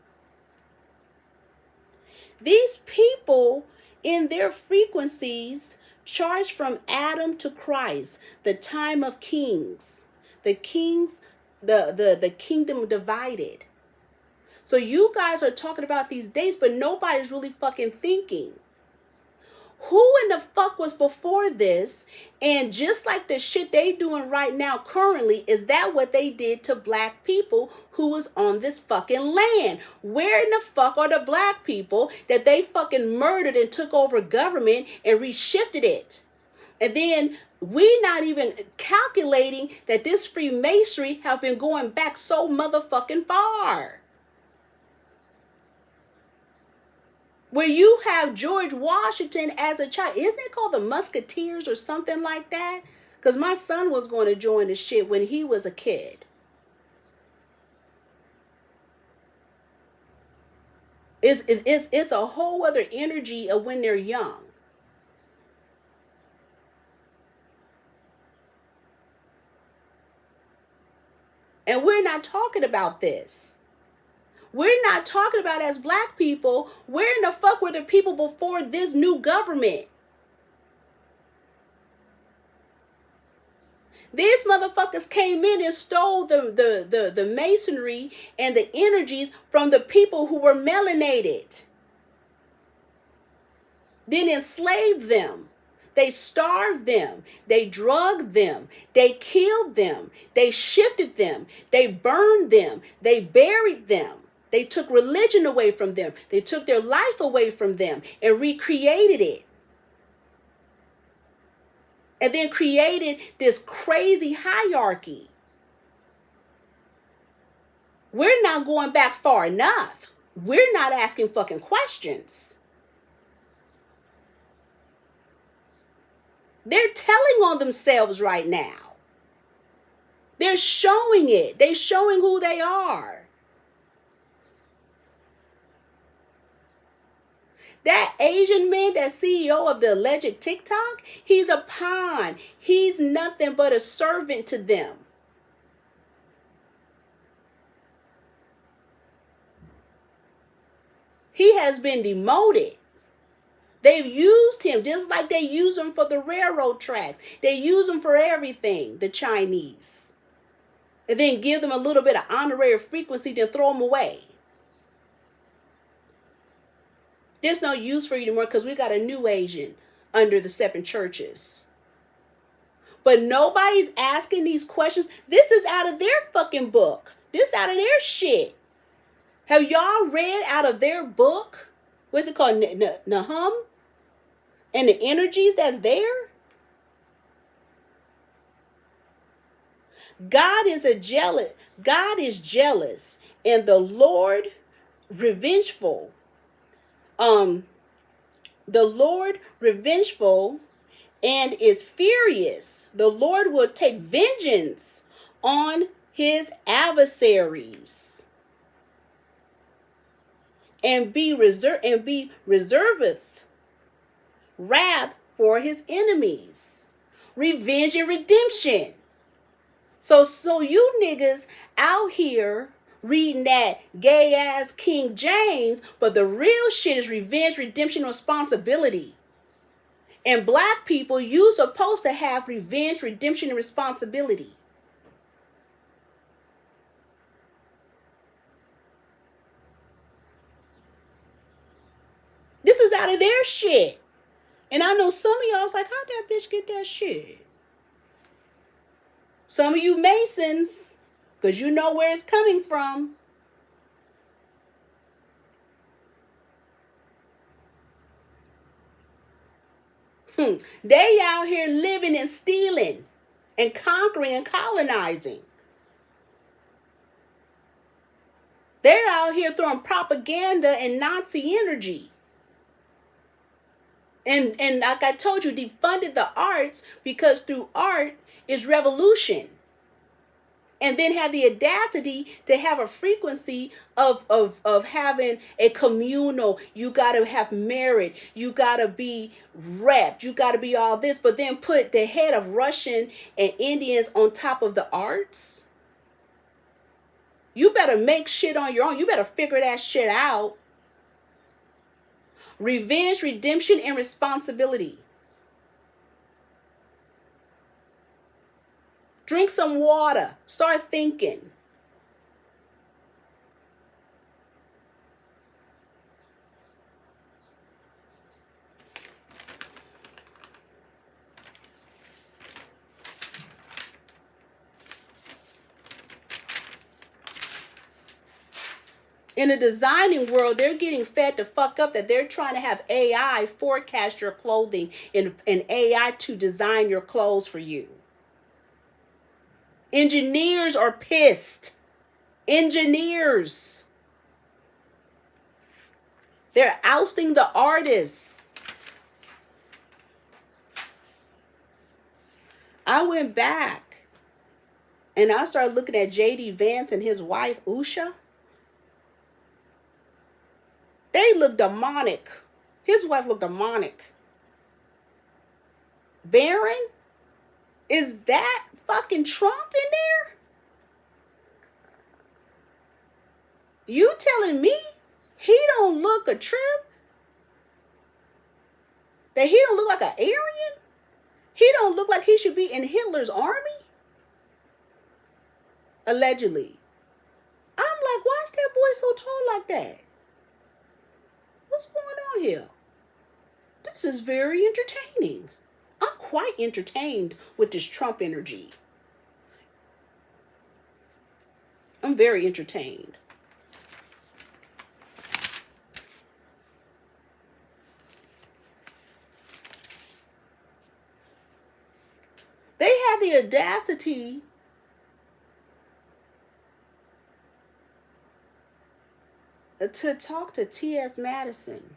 These people in their frequencies charge from Adam to Christ, the time of kings, the kingdom divided. So you guys are talking about these dates, but nobody's really fucking thinking. Who in the fuck was before this? And just like the shit they doing right now currently, is that what they did to black people who was on this fucking land? Where in the fuck are the black people that they fucking murdered and took over government and reshifted it? And then we not even calculating that this Freemasonry have been going back so motherfucking far. Where you have George Washington as a child. Isn't it called the Musketeers or something like that? Because my son was going to join the shit when he was a kid. It's a whole other energy of when they're young. And we're not talking about this. We're not talking about as black people. Where in the fuck were the people before this new government? These motherfuckers came in and stole the masonry and the energies from the people who were melanated. Then enslaved them. They starved them. They drugged them. They killed them. They shifted them. They burned them. They buried them. They took religion away from them. They took their life away from them and recreated it. And then created this crazy hierarchy. We're not going back far enough. We're not asking fucking questions. They're telling on themselves right now. They're showing it. They're showing who they are. That Asian man, that CEO of the alleged TikTok, he's a pawn. He's nothing but a servant to them. He has been demoted. They've used him just like they use him for the railroad tracks. They use him for everything, the Chinese. And then give them a little bit of honorary frequency, then throw them away. There's no use for you anymore because we got a new Asian under the 7 churches. But nobody's asking these questions. This is out of their fucking book. This is out of their shit. Have y'all read out of their book? What's it called? Nahum? And the energies that's there? God is jealous, and the Lord revengeful. The Lord revengeful and is furious. The Lord will take vengeance on his adversaries and be reserveth wrath for his enemies. Revenge and redemption. So you niggas out here reading that gay ass King James, but the real shit is revenge, redemption, responsibility. And black people, you supposed to have revenge, redemption, and responsibility. This is out of their shit. And I know some of y'all's like, how'd that bitch get that shit? Some of you Masons, because you know where it's coming from. They out here living and stealing and conquering and colonizing. They're out here throwing propaganda and Nazi energy. And like I told you, defunded the arts because through art is revolution. And then have the audacity to have a frequency of having a communal. You got to have merit. You got to be repped. You got to be all this. But then put the head of Russian and Indians on top of the arts. You better make shit on your own. You better figure that shit out. Revenge, redemption, and responsibility. Drink some water. Start thinking. In the designing world, they're getting fed to fuck up that they're trying to have AI forecast your clothing and AI to design your clothes for you. Engineers are pissed. Engineers. They're ousting the artists. I went back and I started looking at J.D. Vance and his wife, Usha. They look demonic. His wife looked demonic. Baron? Is that fucking Trump in there? You telling me he don't look a trip? That he don't look like an Aryan? He don't look like he should be in Hitler's army? Allegedly. I'm like, why is that boy so tall like that? What's going on here? This is very entertaining. I'm quite entertained with this Trump energy. I'm very entertained. They had the audacity to talk to T.S. Madison.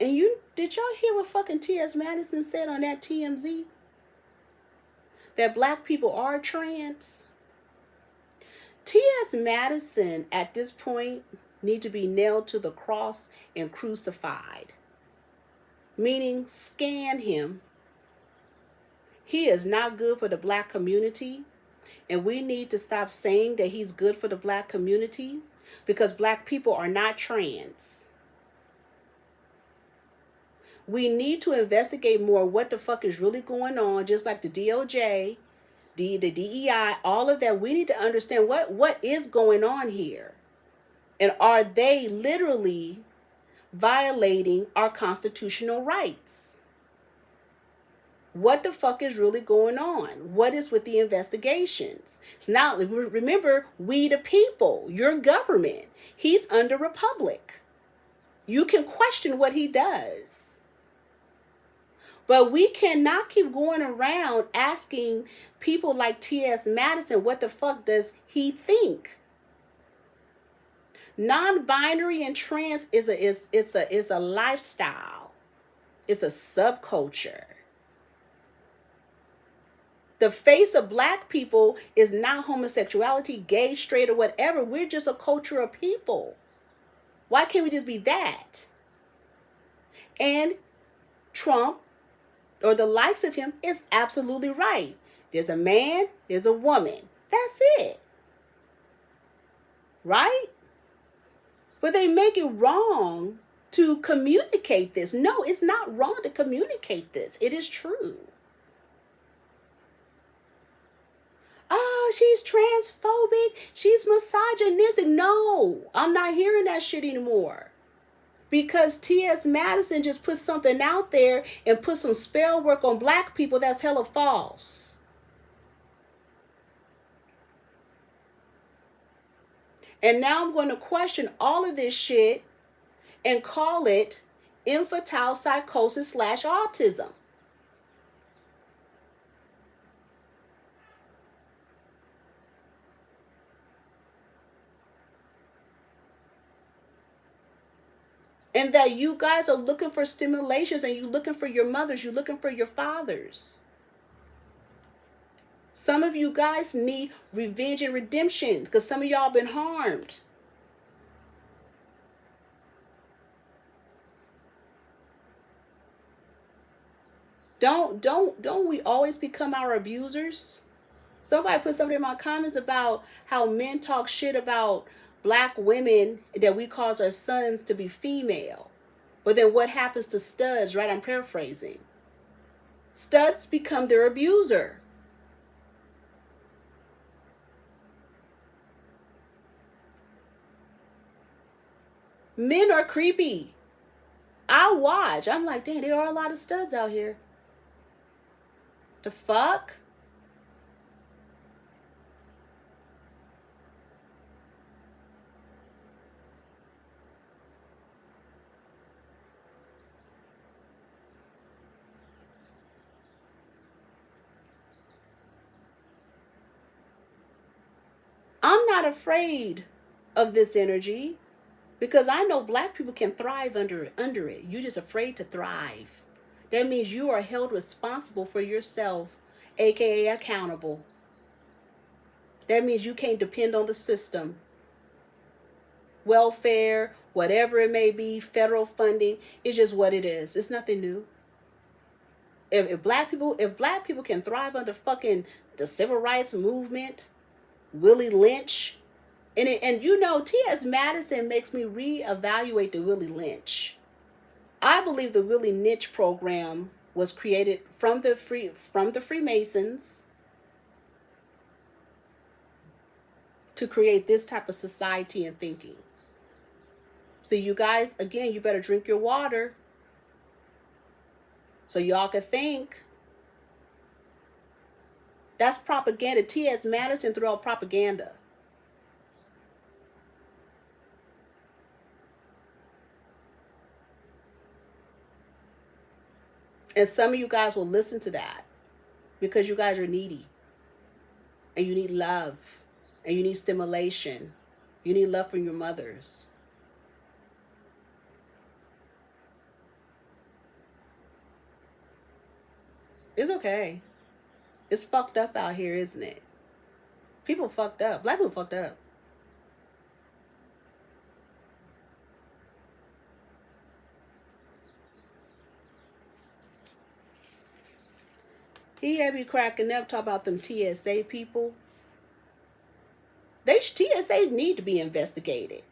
And did y'all hear what fucking T.S. Madison said on that TMZ? that black people are trans, T.S. Madison at this point need to be nailed to the cross and crucified. Meaning, scan him. He is not good for the black community. And we need to stop saying that he's good for the black community, because black people are not trans. We need to investigate more what the fuck is really going on, just like the DOJ, the DEI, all of that. We need to understand what is going on here. And are they literally violating our constitutional rights? What the fuck is really going on? What is with the investigations? It's not, remember, we the people, your government. He's under republic. You can question what he does. But we cannot keep going around asking people like T.S. Madison, what the fuck does he think? Non-binary and trans is a lifestyle. It's a subculture. The face of black people is not homosexuality, gay, straight, or whatever. We're just a culture of people. Why can't we just be that? And Trump, or the likes of him, is absolutely right. There's a man, there's a woman. That's it. Right? But they make it wrong to communicate this. No, it's not wrong to communicate this. It is true. Oh, she's transphobic. She's misogynistic. No, I'm not hearing that shit anymore. Because T.S. Madison just put something out there and put some spell work on black people that's hella false. And now I'm going to question all of this shit and call it infantile psychosis / autism. And that you guys are looking for stimulations, and you're looking for your mothers, you're looking for your fathers. Some of you guys need revenge and redemption because some of y'all been harmed. Don't we always become our abusers? Somebody put something in my comments about how men talk shit about black women, that we cause our sons to be female. But then what happens to studs, right? I'm paraphrasing. Studs become their abuser. Men are creepy. I watch. I'm like, dang, there are a lot of studs out here. The fuck? I'm not afraid of this energy because I know black people can thrive under it. You're just afraid to thrive. That means you are held responsible for yourself, aka accountable. That means you can't depend on the system. Welfare, whatever it may be, federal funding, it's just what it is. It's nothing new. If black people can thrive under fucking the civil rights movement, Willie Lynch, and you know, T.S. Madison makes me reevaluate the Willie Lynch. I believe the Willie Lynch program was created from the Freemasons to create this type of society and thinking. So you guys, again, you better drink your water so y'all can think. That's propaganda. T.S. Madison threw out propaganda. And some of you guys will listen to that because you guys are needy. And you need love. And you need stimulation. You need love from your mothers. It's okay. It's fucked up out here, isn't it? People fucked up. Black people fucked up. He had me cracking up, talk about them TSA people. TSA need to be investigated.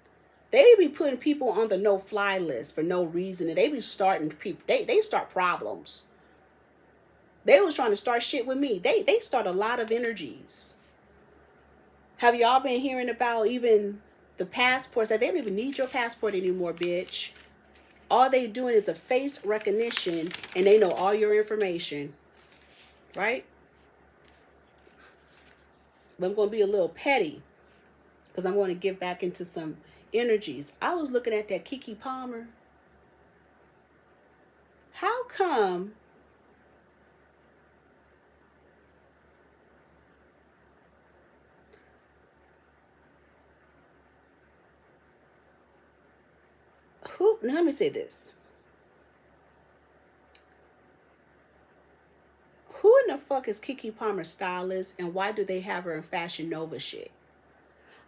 They be putting people on the no-fly list for no reason, and they be starting people. They start problems. They was trying to start shit with me. They start a lot of energies. Have y'all been hearing about even the passports? That they don't even need your passport anymore, bitch. All they doing is a face recognition, and they know all your information. Right? But I'm going to be a little petty, because I'm going to get back into some energies. I was looking at that Keke Palmer. How come now let me say this. Who in the fuck is Keke Palmer's stylist, and why do they have her in Fashion Nova shit?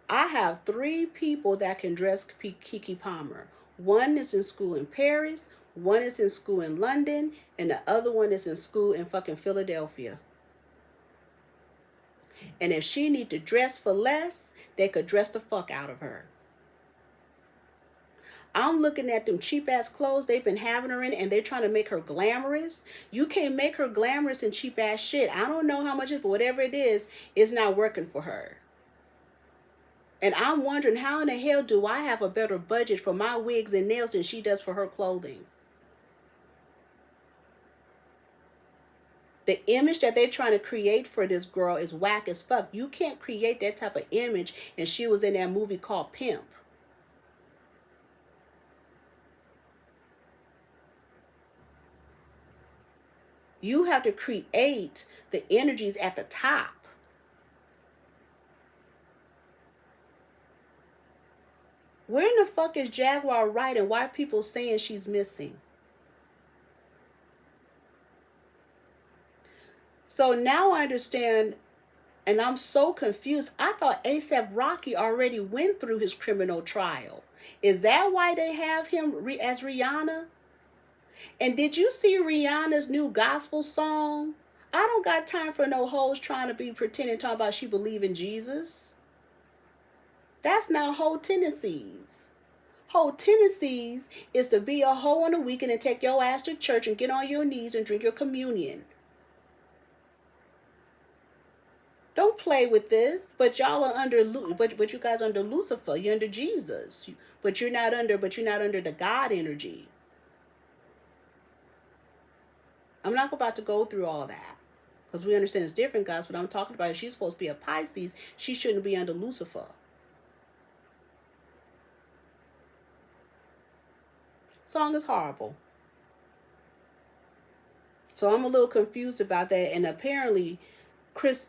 I have 3 people that can dress Keke Palmer. One is in school in Paris, one is in school in London, and the other one is in school in fucking Philadelphia. And if she need to dress for less, they could dress the fuck out of her. I'm looking at them cheap ass clothes they've been having her in, and they're trying to make her glamorous. You can't make her glamorous in cheap ass shit. I don't know how much it is, but whatever it is, it's not working for her. And I'm wondering, how in the hell do I have a better budget for my wigs and nails than she does for her clothing? The image that they're trying to create for this girl is whack as fuck. You can't create that type of image, and she was in that movie called Pimp. You have to create the energies at the top. Where in the fuck is Jaguar Wright, and why are people saying she's missing? So now I understand, and I'm so confused. I thought A$AP Rocky already went through his criminal trial. Is that why they have him as Rihanna? And did you see Rihanna's new gospel song? I don't got time for no hoes trying to be pretending, talking about she believe in Jesus. That's not hoe tendencies. Hoe tendencies is to be a hoe on the weekend and take your ass to church and get on your knees and drink your communion. Don't play with this. But y'all are under, but you guys are under Lucifer. You're under Jesus. But you're not under the God energy. I'm not about to go through all that, because we understand it's different, guys. But I'm talking about, if she's supposed to be a Pisces, she shouldn't be under Lucifer. Song is horrible. So I'm a little confused about that. And apparently, Chris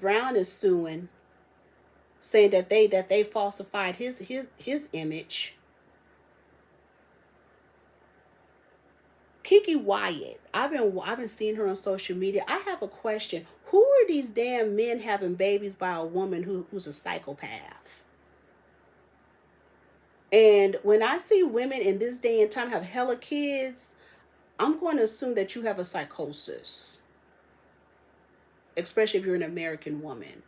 Brown is suing, saying that they falsified his image. Keke Wyatt, I've been seeing her on social media. I have a question. Who are these damn men having babies by a woman who's a psychopath? And when I see women in this day and time have hella kids, I'm going to assume that you have a psychosis. Especially if you're an American woman.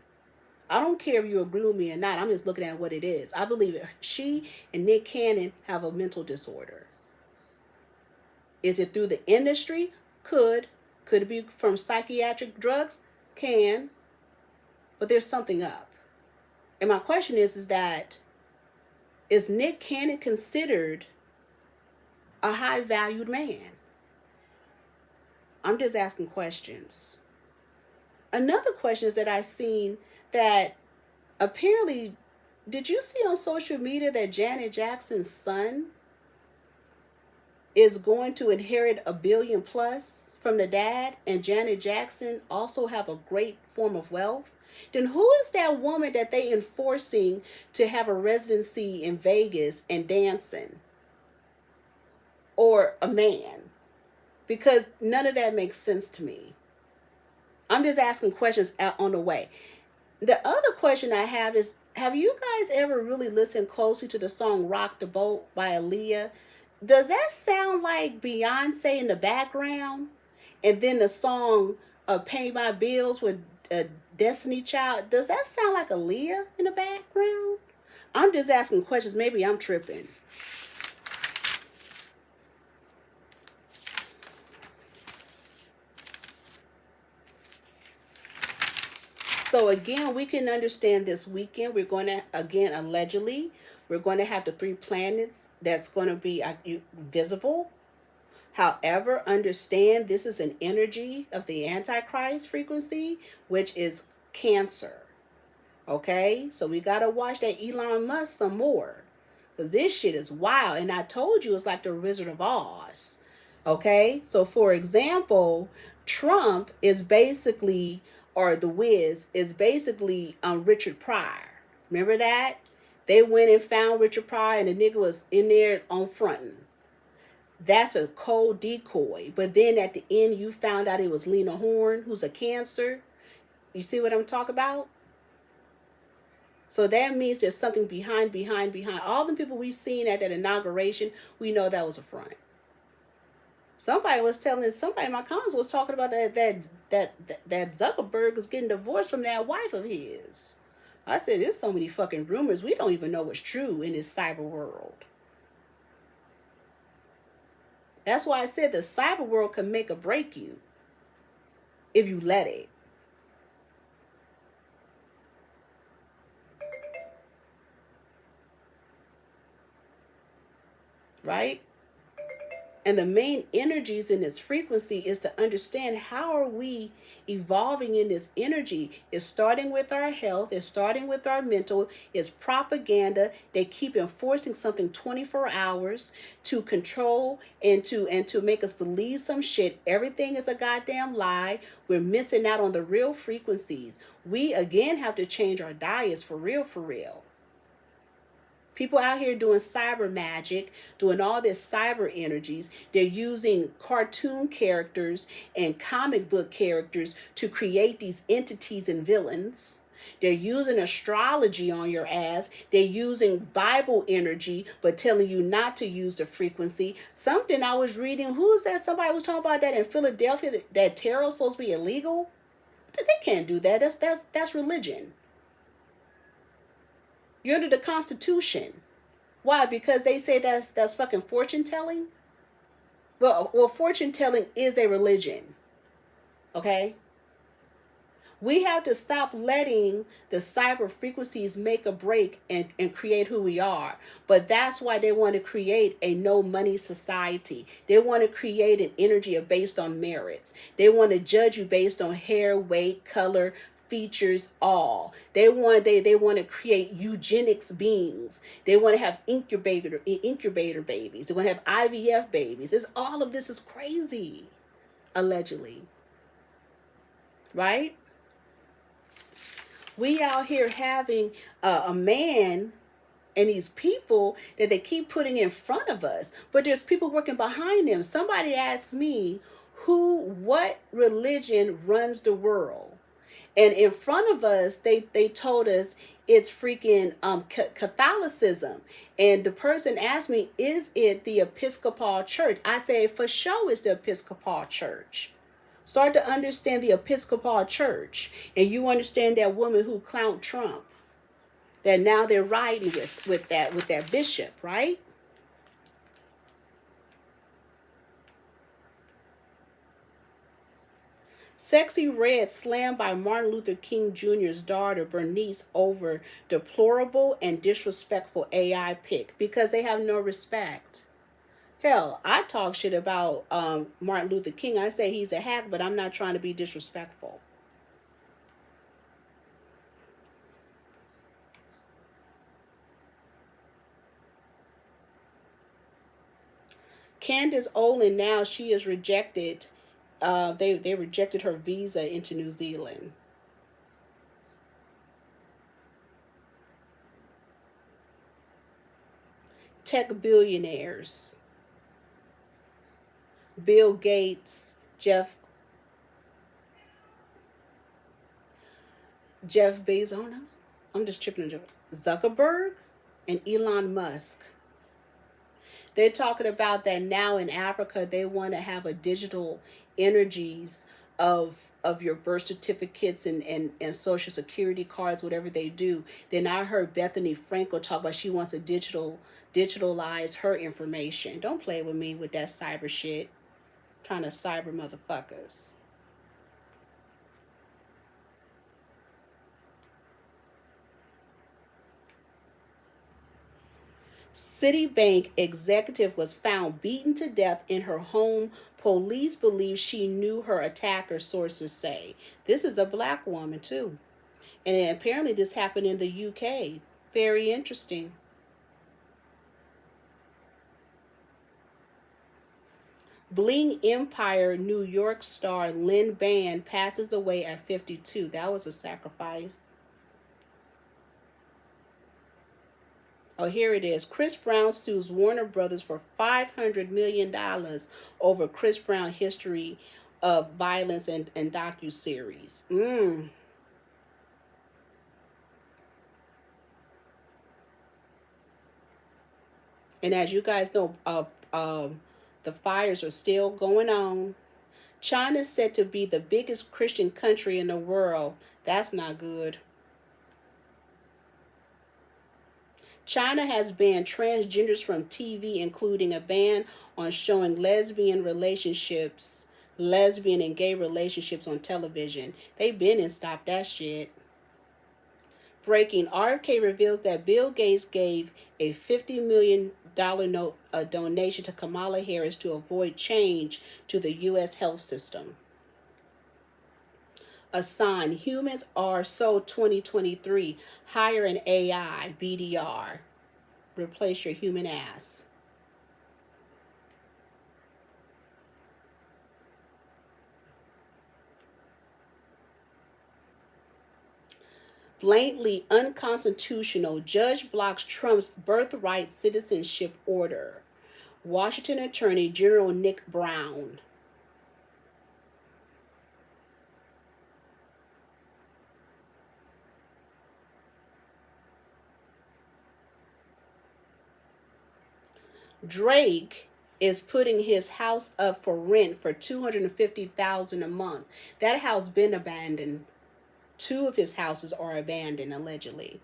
I don't care if you agree with me or not. I'm just looking at what it is. I believe she and Nick Cannon have a mental disorder. Is it through the industry? Could it be from psychiatric drugs? Can. But there's something up. And my question is that, is Nick Cannon considered a high-valued man? I'm just asking questions. Another question is that I've seen that apparently, did you see on social media that Janet Jackson's son is going to inherit $1 billion plus from the dad, and Janet Jackson also have a great form of wealth? Then who is that woman that they enforcing to have a residency in Vegas and dancing? Or a man? Because none of that makes sense to me. I'm just asking questions out on the way. The other question I have is, have you guys ever really listened closely to the song Rock the Boat by Aaliyah? Does that sound like Beyonce in the background? And then the song Pay My Bills with Destiny Child, does that sound like Aaliyah in the background? I'm just asking questions. Maybe I'm tripping. So again, we can understand this weekend, we're going to, again, allegedly, we're going to have the 3 planets that's going to be visible. However, understand this is an energy of the Antichrist frequency, which is Cancer. Okay? So we got to watch that Elon Musk some more. Because this shit is wild. And I told you it's like the Wizard of Oz. Okay? So for example, Trump is basically, or the Wiz is basically Richard Pryor. Remember that? They went and found Richard Pryor and the nigga was in there on fronting. That's a cold decoy. But then at the end, you found out it was Lena Horne, who's a Cancer. You see what I'm talking about? So that means there's something behind. All the people we seen at that inauguration, we know that was a front. Somebody in my comments was talking about that Zuckerberg was getting divorced from that wife of his. I said, there's so many fucking rumors. We don't even know what's true in this cyber world. That's why I said the cyber world can make or break you if you let it. Right? And the main energies in this frequency is to understand how are we evolving in this energy. It's starting with our health. It's starting with our mental. It's propaganda. They keep enforcing something 24 hours to control and to make us believe some shit. Everything is a goddamn lie. We're missing out on the real frequencies. We again have to change our diets for real, for real. People out here doing cyber magic, doing all this cyber energies. They're using cartoon characters and comic book characters to create these entities and villains. They're using astrology on your ass. They're using Bible energy, but telling you not to use the frequency. Something I was reading, who is that? Somebody was talking about that in Philadelphia, that tarot is supposed to be illegal. They can't do that. That's religion. You're under the Constitution. Why? Because they say that's fucking fortune telling. Well, fortune telling is a religion. Okay? We have to stop letting the cyber frequencies make a break and create who we are. But that's why they want to create a no money society. They want to create an energy based on merits. They want to judge you based on hair, weight, color, features, all. They want to create eugenics beings. They want to have incubator babies. They want to have IVF babies. All of this is crazy, allegedly. Right? We out here having a man and these people that they keep putting in front of us, but there's people working behind them. Somebody asked me, what religion runs the world? And in front of us, they told us it's freaking Catholicism. And the person asked me, is it the Episcopal Church? I say, for sure it's the Episcopal Church. Start to understand the Episcopal Church. And you understand that woman who clowned Trump. That now they're riding with that bishop, right? Sexy Red slammed by Martin Luther King Jr.'s daughter, Bernice, over deplorable and disrespectful AI pic because they have no respect. Hell, I talk shit about Martin Luther King. I say he's a hack, but I'm not trying to be disrespectful. Candace Olin, now she is rejected. They rejected her visa into New Zealand. Tech billionaires. Bill Gates, Jeff Jeff Bezos, I'm just tripping on Jeff, Zuckerberg, and Elon Musk. They're talking about that now in Africa. They want to have a digital energies of your birth certificates and social security cards, whatever they do. Then I heard Bethany Frankel talk about she wants to digitalize her information. Don't play with me with that cyber shit. Kind of cyber motherfuckers. Citibank executive was found beaten to death in her home. Police believe she knew her attacker, sources say. This is a black woman, too. And apparently this happened in the UK. Very interesting. Bling Empire New York star Lynn Band passes away at 52. That was a sacrifice. Oh, here it is. Chris Brown sues Warner Brothers for $500 million over Chris Brown history of violence and docuseries. And as you guys know, the fires are still going on. China is said to be the biggest Christian country in the world. That's not good. China has banned transgenders from TV, including a ban on showing lesbian and gay relationships on television. They've been and stopped that shit. Breaking, RFK reveals that Bill Gates gave a $50 million donation to Kamala Harris to avoid change to the U.S. health system. A sign, humans are so 2023, hire an AI, BDR. Replace your human ass. Blatantly unconstitutional. Judge blocks Trump's birthright citizenship order. Washington Attorney General Nick Brown. Drake is putting his house up for rent for $250,000 a month. That house been abandoned. 2 of his houses are abandoned, allegedly.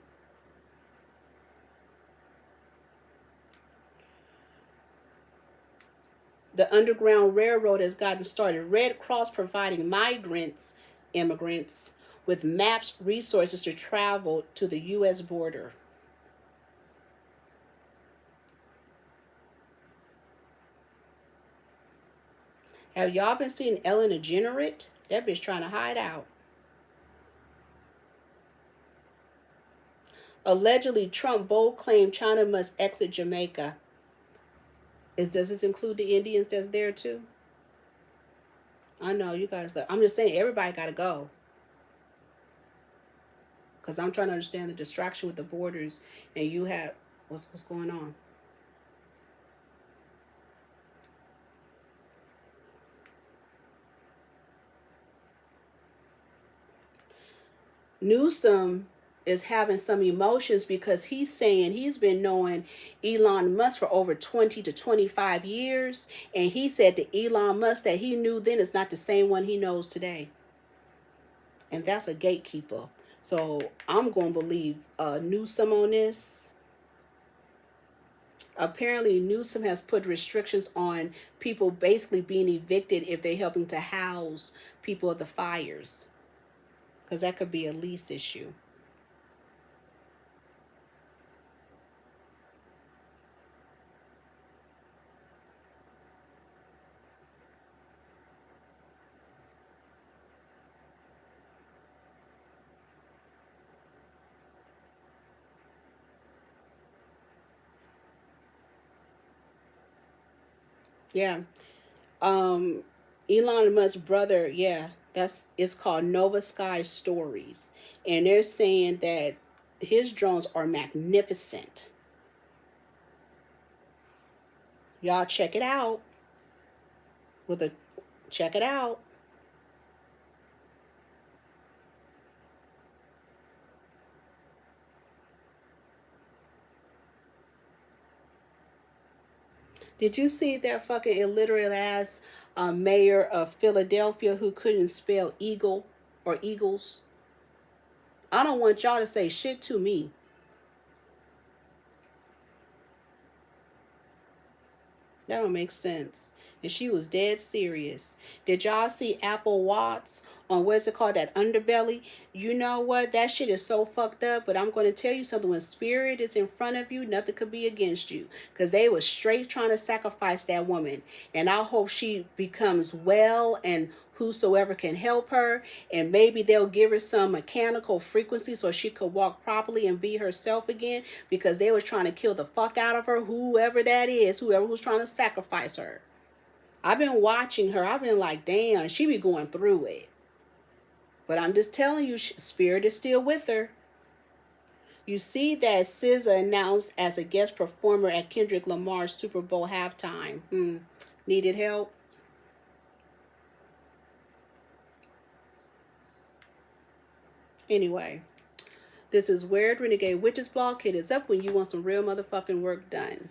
The Underground Railroad has gotten started. Red Cross providing immigrants, with maps, resources to travel to the U.S. border. Have y'all been seeing Ellen DeGeneres? That bitch trying to hide out. Allegedly, Trump bold claim China must exit Jamaica. Does this include the Indians that's there too? I know you guys. I'm just saying everybody got to go. Because I'm trying to understand the distraction with the borders, and you have what's going on. Newsom is having some emotions because he's saying he's been knowing Elon Musk for over 20 to 25 years. And he said to Elon Musk that he knew then is not the same one he knows today. And that's a gatekeeper. So I'm going to believe Newsom on this. Apparently, Newsom has put restrictions on people basically being evicted if they're helping to house people of the fires. Because that could be a lease issue. Yeah. Elon Musk's brother, it's called Nova Sky Stories. And they're saying that his drones are magnificent. Y'all check it out. Check it out. Did you see that fucking illiterate ass mayor of Philadelphia who couldn't spell eagle or eagles? I don't want y'all to say shit to me. That don't make sense. And she was dead serious. Did y'all see Apple Watts on what's it called, that underbelly? You know what? That shit is so fucked up. But I'm going to tell you something. When spirit is in front of you, nothing could be against you. Because they was straight trying to sacrifice that woman. And I hope she becomes well and whosoever can help her, and maybe they'll give her some mechanical frequency so she could walk properly and be herself again, because they was trying to kill the fuck out of her, whoever that is, whoever was trying to sacrifice her. I've been watching her. I've been like, damn, she be going through it. But I'm just telling you, spirit is still with her. You see that SZA announced as a guest performer at Kendrick Lamar's Super Bowl halftime. Needed help? Anyway, this is Weird Renegade Witches Blog. Hit us up when you want some real motherfucking work done.